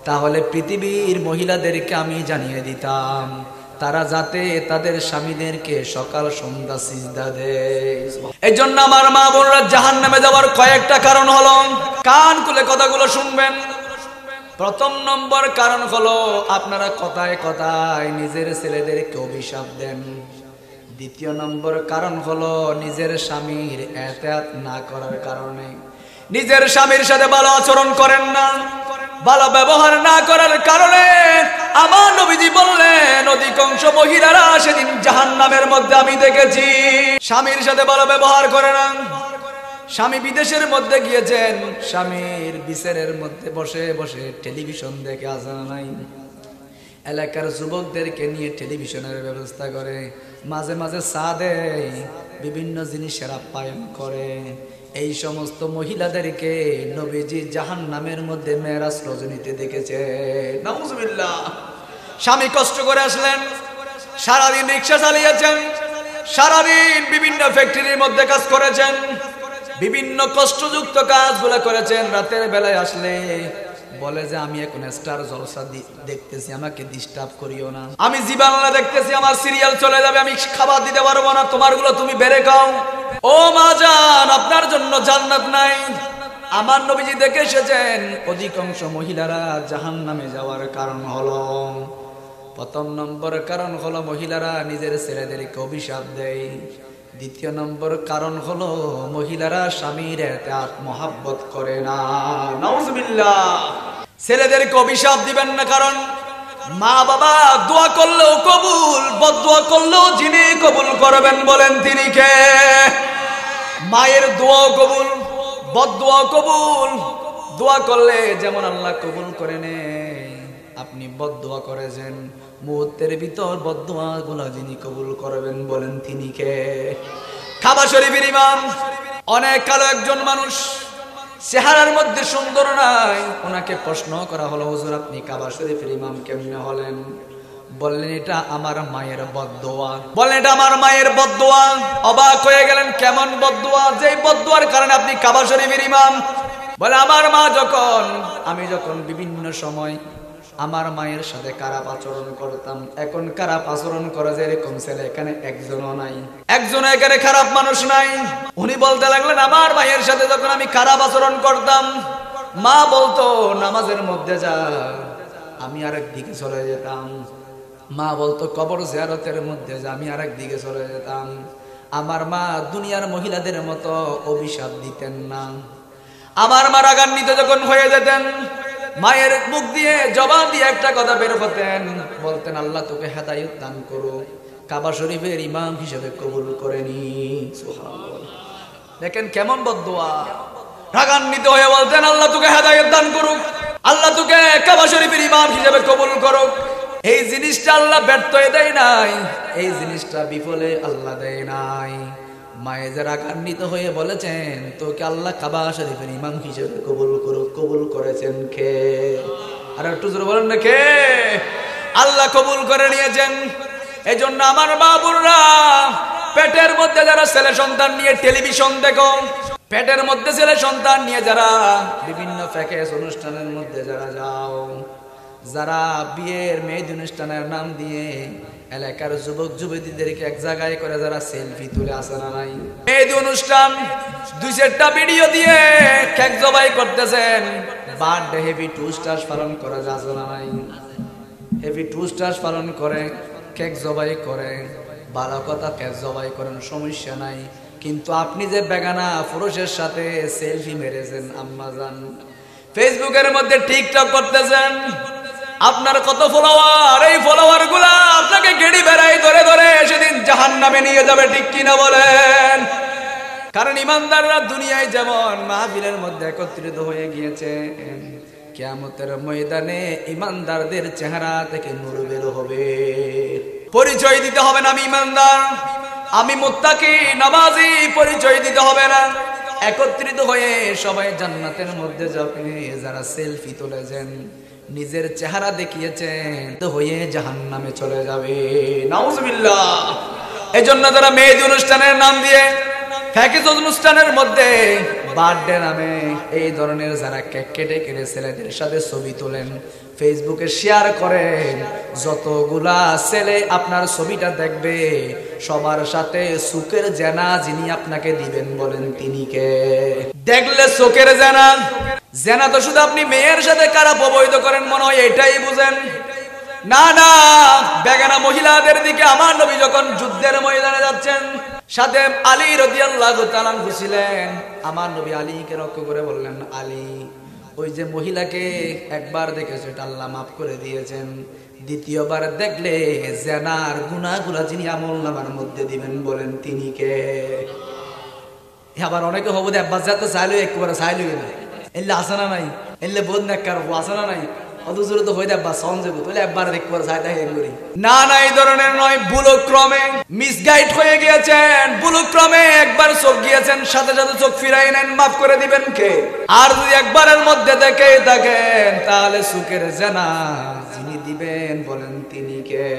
Speaker 1: তাহলে পৃথিবীর মহিলাদেরকে আমি জানিয়ে দিতাম তারা যাতে তাদের স্বামীদেরকে সকাল সন্ধ্যা সিজদা দেয়। এই জন্য আমার মা বোনরা জাহান্নামে যাওয়ার কয়েকটা কারণ হলো, কান খুলে কথাগুলো শুনবেন। প্রথম নম্বর কারণ হলো আপনারা কথায় কথায় নিজের ছেলেদেরকে অভিশাপ দেন। দ্বিতীয় নম্বর কারণ হলো নিজের স্বামীর এতাত না করার কারণে নিজের স্বামীর সাথে ভালো আচরণ করেন না। ভালো ব্যবহার না করার কারণে আমার নবীজি বললেন অধিকাংশ মহিলারা সেদিন জাহান্নামের মধ্যে আমি দেখেছি। স্বামীর সাথে ভালো ব্যবহার করে না, স্বামী বিদেশের মধ্যে গিয়েছেন, স্বামীর বিছানার মধ্যে বসে বসে টেলিভিশন দেখে আসে না নাই, এলাকার যুবকদেরকে নিয়ে টেলিভিশনের ব্যবস্থা করে, মাঝে মাঝে চা দেয়, বিভিন্ন জিনিসের আপ্যায়ন করে। এই সমস্ত মহিলাদেরকে নবীজি জাহান্নামের মধ্যে মেরাজ রজনীতে দেখেছে। নাউজুবিল্লাহ। স্বামী কষ্ট করে আসলেন, সারাদিন রিক্সা চালিয়েছেন, সারাদিন বিভিন্ন ফ্যাক্টরির মধ্যে কাজ করেছেন, বিভিন্ন কষ্টযুক্ত কাজগুলো করেছেন। রাতের বেলায় আসলে বলে যে আমি এখন স্টার জলসা দেখতেছি, আমাকে ডিস্টার্ব করিও না, আমি জি বাংলা দেখতেছি, আমার সিরিয়াল চলে যাবে, আমি খাবার দিতে পারবো না, তোমারগুলো তুমি বেড়ে খাও। ও মা জান, আপনার জন্য জান্নাত নাই। আমার নবীজি দেখে এসেছেন অধিকাংশ মহিলারা জাহান্নামে যাওয়ার কারণ হলো, প্রথম নম্বর কারণ হলো মহিলারা নিজের ছেলেদেরকে অভিশাপ দেয়। দ্বিতীয় নম্বর কারণ হলো মহিলারা স্বামীর এতাত মহাব্বত করে না। নাউজুবিল্লাহ। ছেলেদেরকে অভিশাপ দিবেন না, কারণ মা বাবা দোয়া করলেও কবুল, বদদোয়া করলেও যিনি কবুল করবেন বলেন তিনি কে? মায়ের দোয়া কবুল, বদদোয়া কবুল। দোয়া করলে যেমন আল্লাহ কবুল করে নেয়, আপনি বদদোয়া করেছেন, মুহূর্তের ভিতর বদদোয়া গুলো যিনি কবুল করবেন বলেন তিনি কে? কাবা শরীফের ইমাম অনেক কালো একজন মানুষ, চেহারার মধ্যে সুন্দর নাই। ওনাকে প্রশ্ন করা হলো, হুজুর আপনি কাবা শরীফের ইমাম কেমনে হলেন? বললেন এটা আমার মায়ের বদদোয়া। বললেন এটা আমার মায়ের বদদোয়া। অবাক হয়ে গেলেন, কেমন বদদোয়া? যে বদদোয়ার কারণে আপনি কাবা শরীফের ইমাম? বলে আমার মা আমি যখন বিভিন্ন সময় আমার মায়ের সাথে খারাপ আচরণ করতাম, এখন খারাপ আচরণ করে যে এরকম ছেলে এখানে একজনও নাই, একজন এখানে খারাপ মানুষ নাই। উনি বলতে লাগলেন আমার মায়ের সাথে যখন আমি খারাপ আচরণ করতাম, মা বলতো নামাজের মধ্যে যা, আমি আরেক দিকে চলে যেতাম। মা বলতো কবর জিয়ারতের মধ্যে যা, আমি আরেক দিকে চলে যেতাম। আমার মা দুনিয়ার মহিলাদের মতো অভিশাপ দিতেন না। আমার মা রাগান্বিত যখন হয়ে যেতেন, মায়ের মুখ দিয়ে জবাব দিয়ে একটা কথা বের হতেন, বলতেন আল্লাহ তোকে হেদায়েত দান করো, কাবা শরীফের ইমাম হিসেবে কবুল করে নি। সুবহানাল্লাহ। দেখেন কেমন বদদোয়া। রাগান্বিত হয়ে বলতেন আল্লাহ তোকে হেদায়েত দান করুক, আল্লাহ তোকে কাবা শরীফের ইমাম হিসেবে কবুল করুক। এই জিনিসটা আল্লাহ ব্যর্থ দেয় নাই, এই জিনিসটা বিফলে আল্লাহ দেয় নাই। মায়ে যারা রাগান্বিত হয়ে বলেছেন তোকে আল্লাহ কাবা শরীফের ইমাম হিসেবে কবুল করুক, কবুল করেছেন কে? আর একটু জোরে বলেন না কে? আল্লাহ কবুল করে নিয়েছেন। এই জন্য আমার বাবুররা, পেটের মধ্যে যারা ছেলে সন্তান নিয়ে টেলিভিশন দেখো, পেটের মধ্যে ছেলে সন্তান নিয়ে যারা বিভিন্ন প্যাকেজ অনুষ্ঠানের মধ্যে যারা যাও, যারা বিয়ের মেয়েদ অনুষ্ঠানের নাম দিয়ে এলাকার যুবক যুবতীদেরকে এক জায়গায় করে যারা সেলফি তুলে আসে না নাই, মেয়েদ অনুষ্ঠান 2-4টা ভিডিও দিয়ে কেক জবাই করতেছেন, বার্থডে হেভি 2 স্টার্স পালন করা যাচ্ছে না নাই, হেভি 2 স্টার্স পালন করে, কেক জবাই করে, ভালো কথা কেক জবাই করেন, সমস্যা নাই। কিন্তু আপনি যে বেগানা পুরুষের সাথে সেলফি মেরেছেন আম্মা জান, ফেসবুকের মধ্যে টিকটক করতেছেন, আপনার কত ফলোয়ার, এই ফলোয়ার গুলা আপনাকে গেড়ি বেড়াই ধরে ধরে সেদিন জাহান্নামে নিয়ে যাবে, ঠিক কিনা বলেন? কারণ ইমানদাররা দুনিয়ায় যেমন মাহফিলের মধ্যে একত্রিত হয়ে গিয়েছে, কিয়ামতের ময়দানে ইমানদারদের চেহারা থেকে নূর বের হবে। পরিচয় দিতে হবে না আমি ইমানদার, আমি মুত্তাকি, নামাজি, পরিচয় দিতে হবে না। একত্রিত হয়ে সবাই জান্নাতের মধ্যে যাবে। যারা সেলফি তুলেছেন, নিজের চেহারা দেখিয়েছেন, তো হয়ে জাহান্নামে চলে যাবে। নাউজুবিল্লাহ। এজন্য যারা মেহেদি অনুষ্ঠানের নাম দিয়ে প্যাকেজ অনুষ্ঠানের মধ্যে বার্থডে নামে এই ধরনের যারা কেক কেটে কেটে ছেলেদের সাথে ছবি তোলেন, ফেসবুকে শেয়ার করেন, যতগুলা ছেলে আপনার ছবিটা দেখবে সবার সাথে চোখের জেনা যিনি আপনাকে দিবেন বলেন তিনি কে? দেখলে চোখের জেনা, জেনা তো শুধু আপনি মেয়ের সাথে কারা অবৈধ করেন মনে হয় এটাই বুঝেন না। না, বেগানা মহিলাদের দিকে আমার নবী যখন যুদ্ধের ময়দানে যাচ্ছেন, সাথে আলী রাদিয়াল্লাহু তাআলা ছিলেন, আমার নবী আলীকে লক্ষ্য করে বললেন, আলী ওই যে মহিলাকে একবার দেখেছে এটা আল্লাহ মাফ করে দিয়েছেন, দ্বিতীয়বার দেখলে জেনার গুনাহগুলা যিনি আমলনামার মধ্যে দিবেন বলেন তিনি কে? আবার অনেকে হবো আব্বাস যাতে চাইলো একবারে চাইলো না এলে আসে না নাই, এলে বোধ না কার আসে না নাই, অত জোরে তো হয়ে আব্বাস সহন যাবো তাহলে একবার একবার চাই দেখ করি না। না এই ধরনের নয়, ভুলক্রমে মিসগাইড হয়ে গিয়েছেন, ভুলক্রমে একবার চোখ গিয়েছেন, সাথে সাথে চোখ ফিরাই নেন, মাফ করে দিবেন কে? আর যদি একবারের মধ্যে দেখে থাকেন তাহলে সুখের জানা যিনি দিবেন বলেন তিনি কে?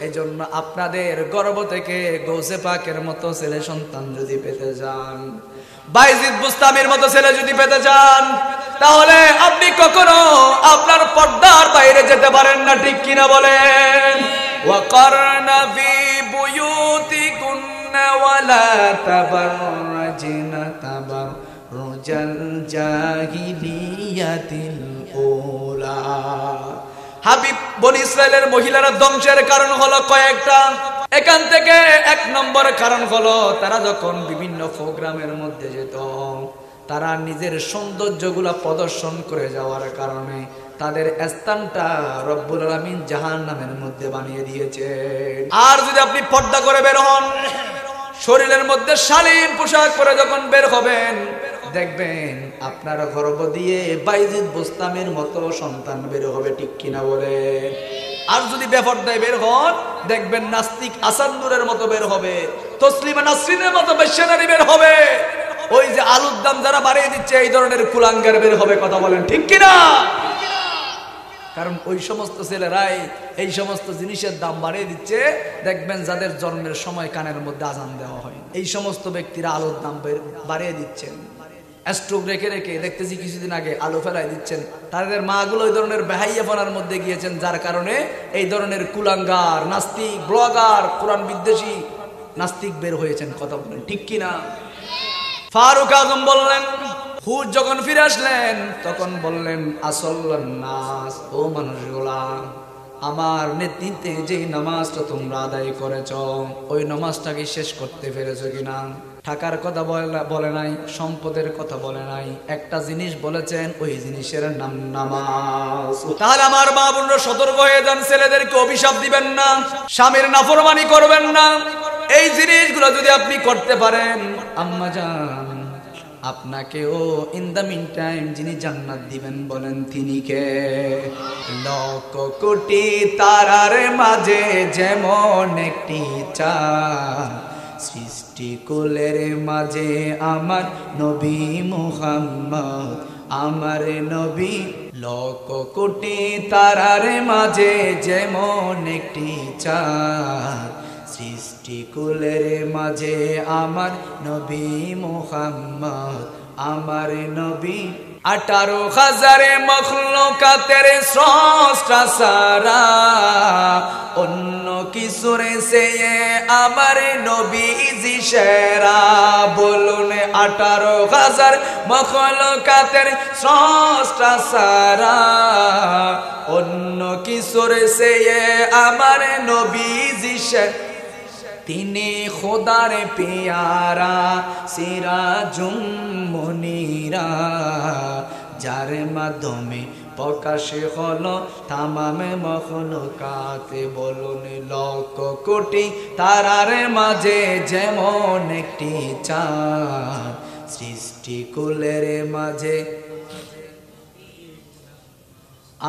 Speaker 1: এজন্য আপনাদের গর্ভ থেকে গৌসে পাকের মতো ছেলে সন্তান যদি পেতে চান, বাইজিদ বুস্তামির মতো ছেলে যদি পেতে চান, তাহলে আপনি কখনো আপনার পর্দার বাইরে যেতে পারেন না, ঠিক কিনা বলেন? ওয়াকারনা ফি বুয়ুতিকুন্না ওয়ালা তাবাররাজনা তাবাররুজাল জাহিলিয়াতিল উলা। হাবিব বনি ইসরাইলের মহিলারা ধ্বংসের কারণ হলো কয়েকটা। এখান থেকে এক নম্বর কারণ হলো তারা যখন বিভিন্ন প্রোগ্রামের মধ্যে যেত, তারা নিজের সৌন্দর্যগুলো প্রদর্শন করে যাওয়ার কারণে তাদের স্থানটা রব্বুল আলামিন জাহান্নামের মধ্যে বানিয়ে দিয়েছে। আর যদি আপনি পর্দা করে বের হন, শরীরের মধ্যে শালীন পোশাক পরে যখন বের হবেন, দেখবেন আপনার গর্ভ দিয়ে বাইজিদ বুস্তামের মতো সন্তান বের হবে, ঠিক কিনা বলে? আর যদি বেপরদায় বের হন, দেখবেন নাস্তিক আসান্দুরের মতো বের হবে, তসলিমা নাসরিনের মতো বেশ্যনারী বের হবে, ওই যে আলুর দাম যারা বাড়িয়ে দিচ্ছে এই ধরনের কুলাঙ্গার বের হবে, কথা বলেন ঠিক কিনা? কারণ ওই সমস্ত ছেলেরাই এই সমস্ত জিনিসের দাম বাড়িয়ে দিচ্ছে। দেখবেন যাদের জন্মের সময় কানের মধ্যে আজান দেওয়া হয়, এই সমস্ত ব্যক্তিরা আলুর দাম বাড়িয়ে দিচ্ছেন। স্ট্রোক রেখে রেখে দেখতেছি কিছুদিন আগে আলু ফেলাই দিচ্ছেন। তাদের মাগুলো ওই ধরনের বেহাইয়াপনার মধ্যে গিয়েছেন, যার কারণে এই ধরনের কুলাঙ্গার নাস্তিক ব্লগার কোরআন বিদ্বেষী নাস্তিক বের হয়েছেন, কথা বলেন ঠিক কিনা? ফারুক আজম বললেন, হুজ যখন ফিরে আসলেন তখন বললেন, আসল্লান নাস, ও মানুষগুলা, আমার নেতৃত্বে যে নামাজটা তোমরা আদায় করেছ ওই নামাজটাকে শেষ করতে পেরেছো কিনা? টাকার কথা বলে নাই, সম্পদের কথা বলে নাই, একটা জিনিস বলেছেন, ওই জিনিসের নাম নামাজ। তাহলে আমার মা বোনরা সতর্ক হয়ে যান, ছেলেদেরকে অভিশাপ দিবেন না, স্বামীর নাফরমানি করবেন না। এই জিনিসগুলো যদি আপনি করতে পারেন, আম্মা জান আপনাকেও ইন দ্য মিন টাইম যিনি জান্নাত দিবেন বলেন তিনি কে? লক্ষ কোটি তারার মাঝে যেমন একটি চাঁদ, সৃষ্টি কুলের মাঝে আমার নবী মুহাম্মদ, আমার নবী। লক্ষ কোটি তারার মাঝে যেমন একটি চাঁদ, সৃষ্টি কুলের মাঝে আমার নবী মুহাম্মদ, আমার নবী। 18,000 মখলুকাতের স্রষ্টা সারা, অন্য কিছুর চেয়ে আমার নবীজি সেরা। বলুন 18,000 মখলুকাতের স্রষ্টা সারা, অন্য কিছুর চেয়ে আমার নবীজি সেরা। তিনি খোদার পেয়ারা সিরাজুম মুনিরা, যার মাধ্যমে প্রকাশে হলো তামামে মখলুকাতে। বলুন লক্ষ কোটি তারার মাঝে যেমন একটি চাঁদ, সৃষ্টি কুলের মাঝে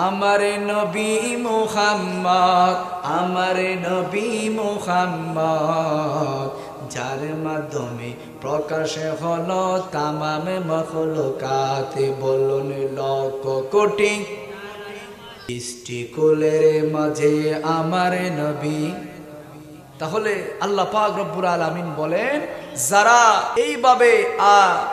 Speaker 1: আমার নবী মুহাম্মদ, আমার নবী মুহাম্মদ, যার মাধ্যমে প্রকাশে হলো তামামে মখলুকাতে। বলুন লক্ষ কোটি সৃষ্টি কুলের মাঝে আমার নবী। তাহলে আল্লাহ পাক রব্বুল আলামিন বলেন, যারা এইভাবে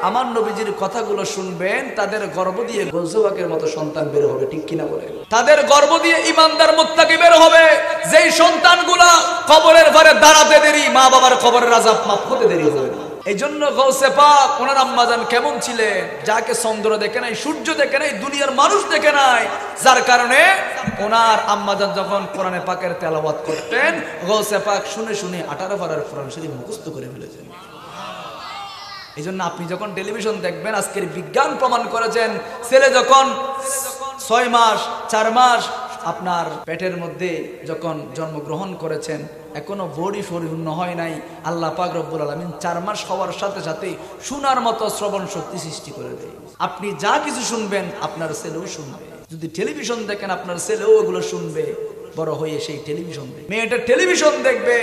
Speaker 1: আমার নবীজির কথাগুলো শুনবেন তাদের গর্ভ দিয়ে গজওয়াকের মতো সন্তান বের হবে, ঠিক কিনা বলে? তাদের গর্ভ দিয়ে ঈমানদার মুত্তাকি বের হবে, যেই সন্তানগুলা কবরের ঘরে দাঁড়াতে দেরি, মা বাবার কবরের আযাব মাফ হতে দেরি হবে না। এই জন্য গৌসে পাক ওনার আম্মাজান কেমন ছিলেন, যাকে চন্দ্র দেখে নাই, সূর্য দেখে নাই, দুনিয়ার মানুষ দেখে নাই, যার কারণে ওনার আম্মাজান যখন কোরআনে পাকের তেলাওয়াত করতেন, গৌসে পাক শুনে শুনে 18 পারার কোরআন শরীফ মুখস্থ করে ফেলেছেন। এই জন্য আপনি যখন টেলিভিশন দেখবেন, আজকের বিজ্ঞান প্রমাণ করেছেন, ছেলে যখন 6 মাস 4 মাস আপনার পেটের মধ্যে যখন জন্মগ্রহণ করেছেন, এখনো বডি পরিপূর্ণ হয় নাই, আল্লাহ পাক রব্বুল আলামিন 4 মাস হওয়ার সাথে সাথে শোনার মতো শ্রবণ শক্তি সৃষ্টি করে দেয়। আপনি যা কিছু শুনবেন আপনার ছেলেও শুনবে। যদি টেলিভিশন দেখেন আপনার ছেলেও ওগুলো শুনবে, বড় হয়ে সেই টেলিভিশন দেখবে, মেয়েটা টেলিভিশন দেখবে।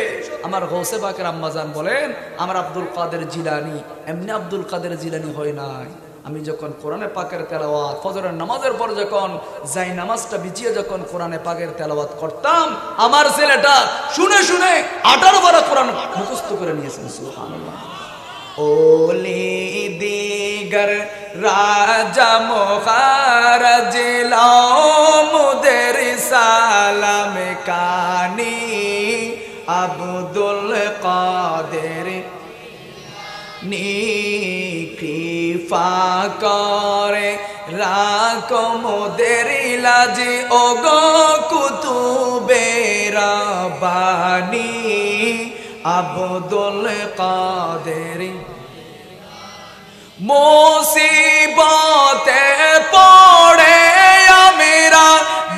Speaker 1: আমার গৌসে পাকের আম্মাজান বলেন, আমার আব্দুল কাদের জিলানী এমনি আব্দুল কাদের জিলানী হয় নাই। আমি যখন কোরআনে পাকের তেলাওয়াত, ফজরের নামাজের পর যখন যাই নামাজটা বিছিয়ে যখন কোরআনে পাকের তেলাওয়াত করতাম, আমার ছেলেটা শুনে শুনে 18 বার কোরআন মুখস্থ করে নিয়েছেন। সুবহানাল্লাহ। ওলি দিগর রাজা মুখারজ লাও মুদের সালাম কানি আব্দুল কাদের নি কৃপা করে রাখো মোদের লাজ ওগো কুতুবে রাব্বানি আব্দুল কাদের। মুসিবতে পড়ে আমরা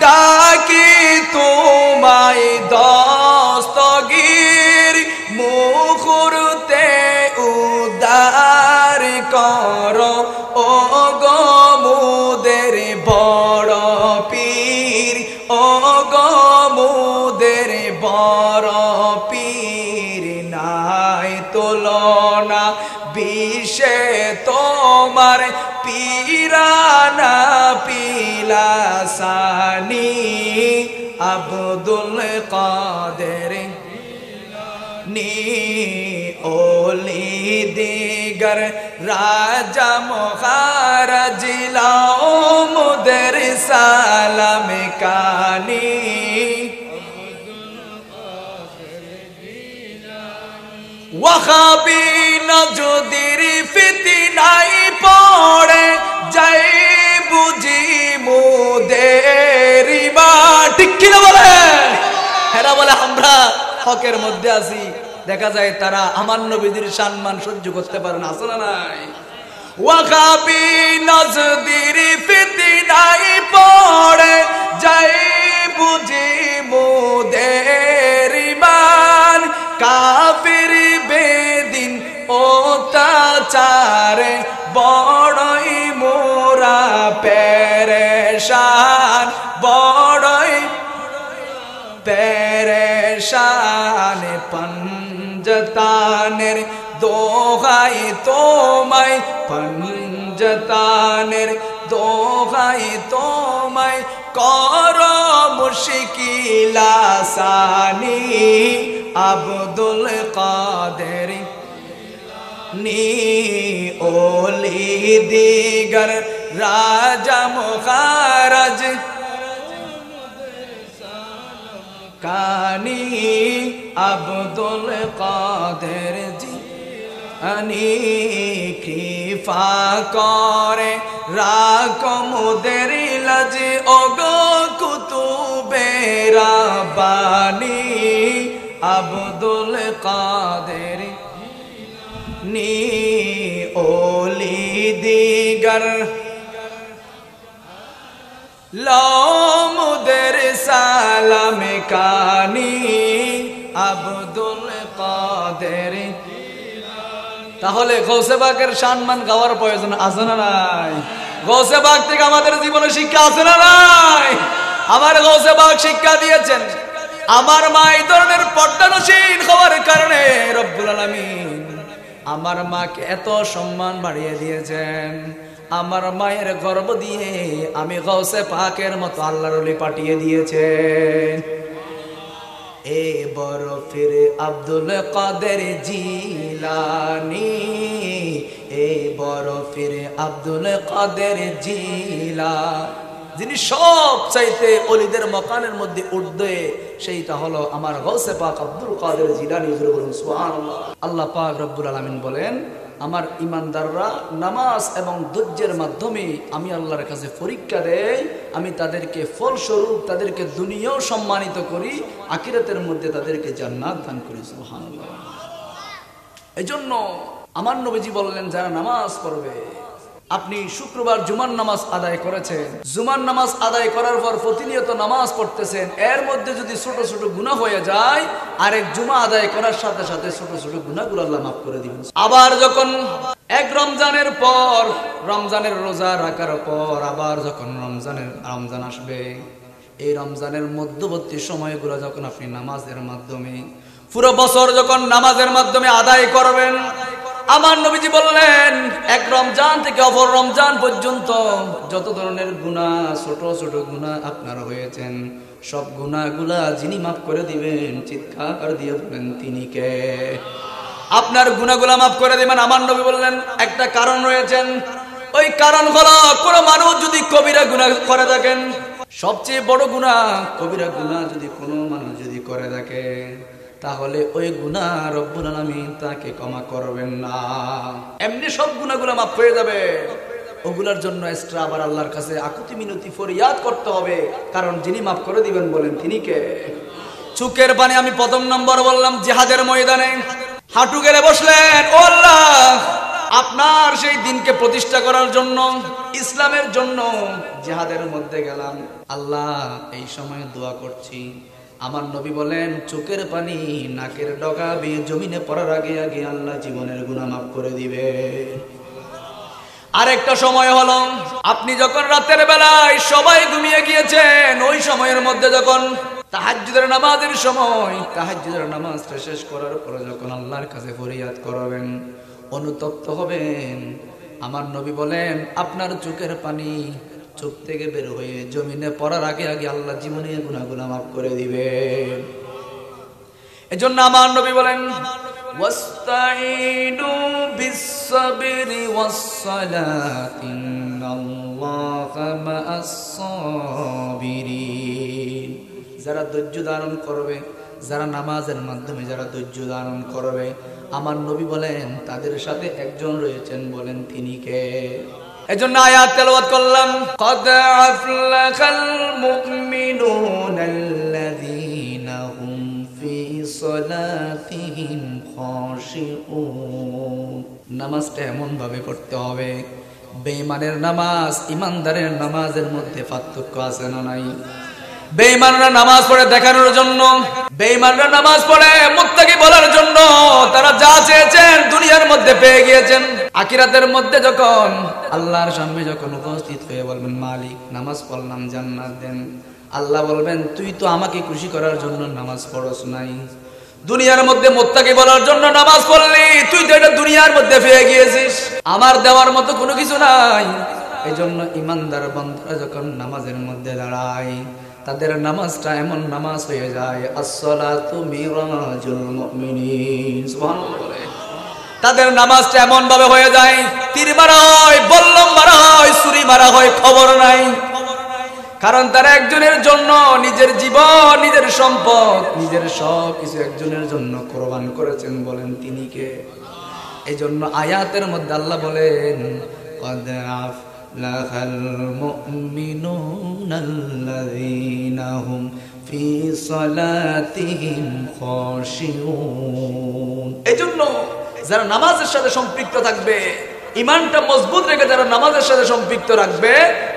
Speaker 1: ডাকি তোমায় দস্তগীর, মুখুরতে উদ্ধার করো ও গো মুদের বড় পীর, ও গো মুদের বড় পীর। নাই তুলনা বিষে তোমার পীরানা পিলাসানি আব্দুল কাদের নি ওলি দিগর রাজা মুখারজ লাও মুদের সালাম কানি ওয়াহাবি নজদির ফিতনায় পড়ে যাই বুঝি মুদের ইমান। ঠিক কি না বলে? এরা বলে আমরা হকের মধ্যে আছি, দেখা যায় তারা আমার নবীদের সম্মান সহ্য করতে পারে না। আছে না নাই? ওয়াহাবি নজদির ফিতনায় পড়ে যাই বুঝি মুদের ইমান, কাফির বেদিন অত্যাচারে বড়ই মোরা পেরেশান, বড়ই পেরেশান। পঞ্জতানের দোহাই তোমায়, পঞ্জতানের দোহাই তোমায় কর মুশকিল আসানি আব্দুল কাদের নি ওলি দিগর রাজা মুখারজ কানি আব্দুল কাদের জি আনি কৃপা করে রাখো মোদের লাজ ওগো কুতুবে রাব্বানি আব্দুল কাদের নি ওলি দিগর লাও মুদের সালাম কানি আব্দুল কাদের। তাহলে গৌসে পাকের সম্মান গাওয়ার প্রয়োজন আছে না নাই? গৌসে পাক থেকে আমাদের জীবনে শিক্ষা আছে না নাই? আমার গৌসে পাক শিক্ষা দিয়েছেন। আমার মা এই ধরনের পর্দানসীন হওয়ার কারণে রব্বুল আলামিন আমার মাকে এত সম্মান বাড়িয়ে দিয়েছেন। আমার মায়ের গর্ভ দিয়ে আমি গৌসে পাকের মতো আল্লাহর ওলি পাঠিয়ে দিয়েছেন। এ বরফের আব্দুল কাদের জিলানী, এ বরফের আব্দুল কাদের জিলানী, যিনি সব চাইতে ওলিদের মকানের মধ্যে উর্ধ্বে, সেইটা হলো আমার গৌসে পাক আব্দুল কাদের জিলানী। সুবহানাল্লাহ। আল্লাহ পাক রব্বুল আলামিন বলেন, আমার ইমানদাররা নামাজ এবং ধৈর্যের মাধ্যমে আমি আল্লাহর কাছে পরীক্ষা দেই, আমি তাদেরকে ফলস্বরূপ তাদেরকে দুনিয়াও সম্মানিত করি, আখিরাতের মধ্যে তাদেরকে জান্নাত দান করি। সুবহানাল্লাহ। এজন্য আমার নবীজি বললেন যারা নামাজ পড়বে, আপনি শুক্রবার জুমার নামাজ আদায় করেছেন, জুমার নামাজ আদায় করার পর প্রতিনিয়ত নামাজ পড়তেছেন, এর মধ্যে যদি ছোট ছোট গুনাহ হয়ে যায়, আরেক জুমা আদায় করার সাথে সাথে ছোট ছোট গুনাহগুলো আল্লাহ মাফ করে দিবেন। আবার যখন এক রমজানের পর, রমজানের রোজা রাখার পর আবার যখন রমজান আসবে, এই রমজানের মধ্যবর্তী সময়গুলো যখন আপনি নামাজের মাধ্যমে পুরো বছর যখন নামাজের মাধ্যমে আদায় করবেন, আমার নবীজি বললেন এক রমজান থেকে অপর রমজান পর্যন্ত যত ধরনের গুনাহ, ছোট ছোট গুনাহ আপনার হয়েছেন, সব গুনাহগুলা যিনি মাফ করে দিবেন, চিৎকার দিয়ে বলেন তিনি কে? আপনার গুনাহগুলা মাফ করে দিবেন। আমার নবী বললেন একটা কারণ রয়েছেন, ওই কারণ হলো কোন মানুষ যদি কবিরা গুনাহ করে থাকেন, সবচেয়ে বড় গুনাহ কবিরা গুনাহ যদি কোনো মানুষ যদি করে থাকে, তাহলে ওই গুনাহ রব্বুল আলামিন তাকে ক্ষমা করবেন না। এমনি সব গুনাহগুলো মাফ হয়ে যাবে, ওগুলার জন্য এক্সট্রা আবার আল্লাহর কাছে আকুতি মিনতি ফরিয়াদ করতে হবে, কারণ যিনি মাফ করে দিবেন বলেন তিনি কে? চোখের পানি আমি প্রথম নম্বর বললাম, জিহাদের ময়দানে হাঁটু গেড়ে বসলেন, ও আল্লাহ আপনার সেই দিনকে প্রতিষ্ঠা করার জন্য, ইসলামের জন্য জিহাদের মধ্যে গেলাম, আল্লাহ এই সময় দোয়া করছি। আমার নবী বলেন চোখের পানি নাকের ডগা বেয়ে জমিনে পড়ার আগে আগে আল্লাহ জীবনের গুনাহ মাফ করে দিবে। আরেকটা সময় হলো আপনি যখন রাতের বেলায় সবাই ঘুমিয়ে গিয়েছেন, ওই সময়ের মধ্যে যখন তাহাজ্জুদের নামাজের সময়, তাহাজ্জুদের নামাজটা শেষ করার পরে যখন আল্লাহর কাছে ফরিয়াদ করবেন, অনুতপ্ত হবেন, আমার নবী বলেন আপনার চোখের পানি চোখ থেকে বের হয়ে জমিনে পড়ার আগে আগে আল্লাহ জীবনের গুনাহগুলো মাফ করে দিবে। এজন্য আমার নবী বলেন ওয়াস্তাইনু বিস-সাবরি ওয়াস-সালাতি ইন্নাল্লাহা মা'আস-সাবিরিন। যারা ধৈর্য ধারণ করবে, যারা নামাজের মাধ্যমে যারা ধৈর্য ধারণ করবে, আমার নবী বলেন তাদের সাথে একজন রয়েছেন, বলেন তিনি কে? এজন্য আয়াত তেলাওয়াত করলাম, ক্বাদ আফলাহাল মুমিনুনাল্লাযীনা হুম ফি সালাতিহিম খাশিউন। নামাজটা এমন ভাবে পড়তে হবে, বেঈমানের নামাজ ইমানদারের নামাজের মধ্যে পার্থক্য আছে না নাই? বেঈমানরা নামাজ পড়ে দেখানোর জন্য, বেঈমানরা নামাজ পড়ে মুত্তাকি বলার জন্য, তারা যা চেয়েছেন দুনিয়ার মধ্যে পেয়ে গিয়েছেন, আখিরাতের মধ্যে যখন আল্লাহর সামনে যখন উপস্থিত হয়ে বলবেন মালিক নামাজ পড়লাম জান্নাত দেন, আল্লাহ বলবেন তুই তো আমাকে খুশি করার জন্য নামাজ পড়স নাই, দুনিয়ার মধ্যে মুত্তাকি বলার জন্য নামাজ পড়লি, তুই তো এটা দুনিয়ার মধ্যে পেয়ে গিয়েছিস, আমার দেওয়ার মতো কোনো কিছু নাই। এজন্য ইমানদার বান্দারা যখন নামাজের মধ্যে দাঁড়ায়, তাদের নামাজটা এমন নামাজ হয়ে যায়, as-salatu মিরাজুল মুমিনিন, সুবহানাল্লাহ। তাদের নামাজটা এমন ভাবে হয়ে যায়, তীর মারা হয়, বল্লম মারা হয়, ছুরি মারা হয়, খবর নাই। কারণ তারা একজনের জন্য নিজের জীবন, নিজের সম্পদ, নিজের সব কিছু একজনের জন্য কোরবান করেছেন, বলেন তিনি কে? এই জন্য আয়াতের মধ্যে আল্লাহ বলেন ক্বাদ আফলাহাল মুমিনুনাল্লাযীনা হুম ফি সালাতিহিম খাশিউন। এজন্য যারা নামাজের সাথে সম্পৃক্ত থাকবে, ইমানটা মজবুত রেখে যারা নামাজের সাথে সম্পৃক্ত রাখবে,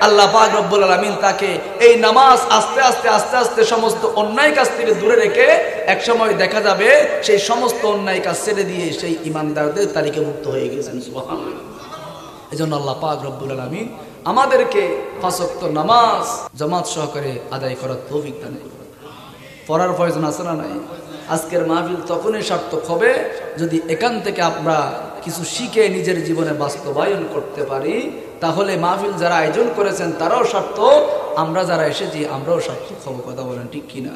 Speaker 1: আল্লাহ পাক রব্বুল আলামিন তাকে এই নামাজ আস্তে আস্তে আস্তে আস্তে সমস্ত অন্যায় কাজ থেকে দূরে রেখে এক সময় দেখা যাবে সেই সমস্ত অন্যায় কাজ ছেড়ে দিয়ে সেই ইমানদারদের তালিকাভুক্ত হয়ে গেছেন, সুবহানাল্লাহ। এজন্য আল্লাহ পাক রব্বুল আলামিন আমাদেরকে পাঁচ ওয়াক্ত নামাজ জামাত সহকারে আদায় করার তৌফিক দান করুন। পড়ার প্রয়োজন আছে না নাই? আজকের মাহফিল তখনই সার্থক হবে যদি এখান থেকে আমরা কিছু শিখে নিজের জীবনে বাস্তবায়ন করতে পারি, তাহলে মাহফিল যারা আয়োজন করেছেন তারাও সার্থক, আমরা যারা এসেছি আমরাও সার্থক হব। কথা বলেন ঠিক কিনা?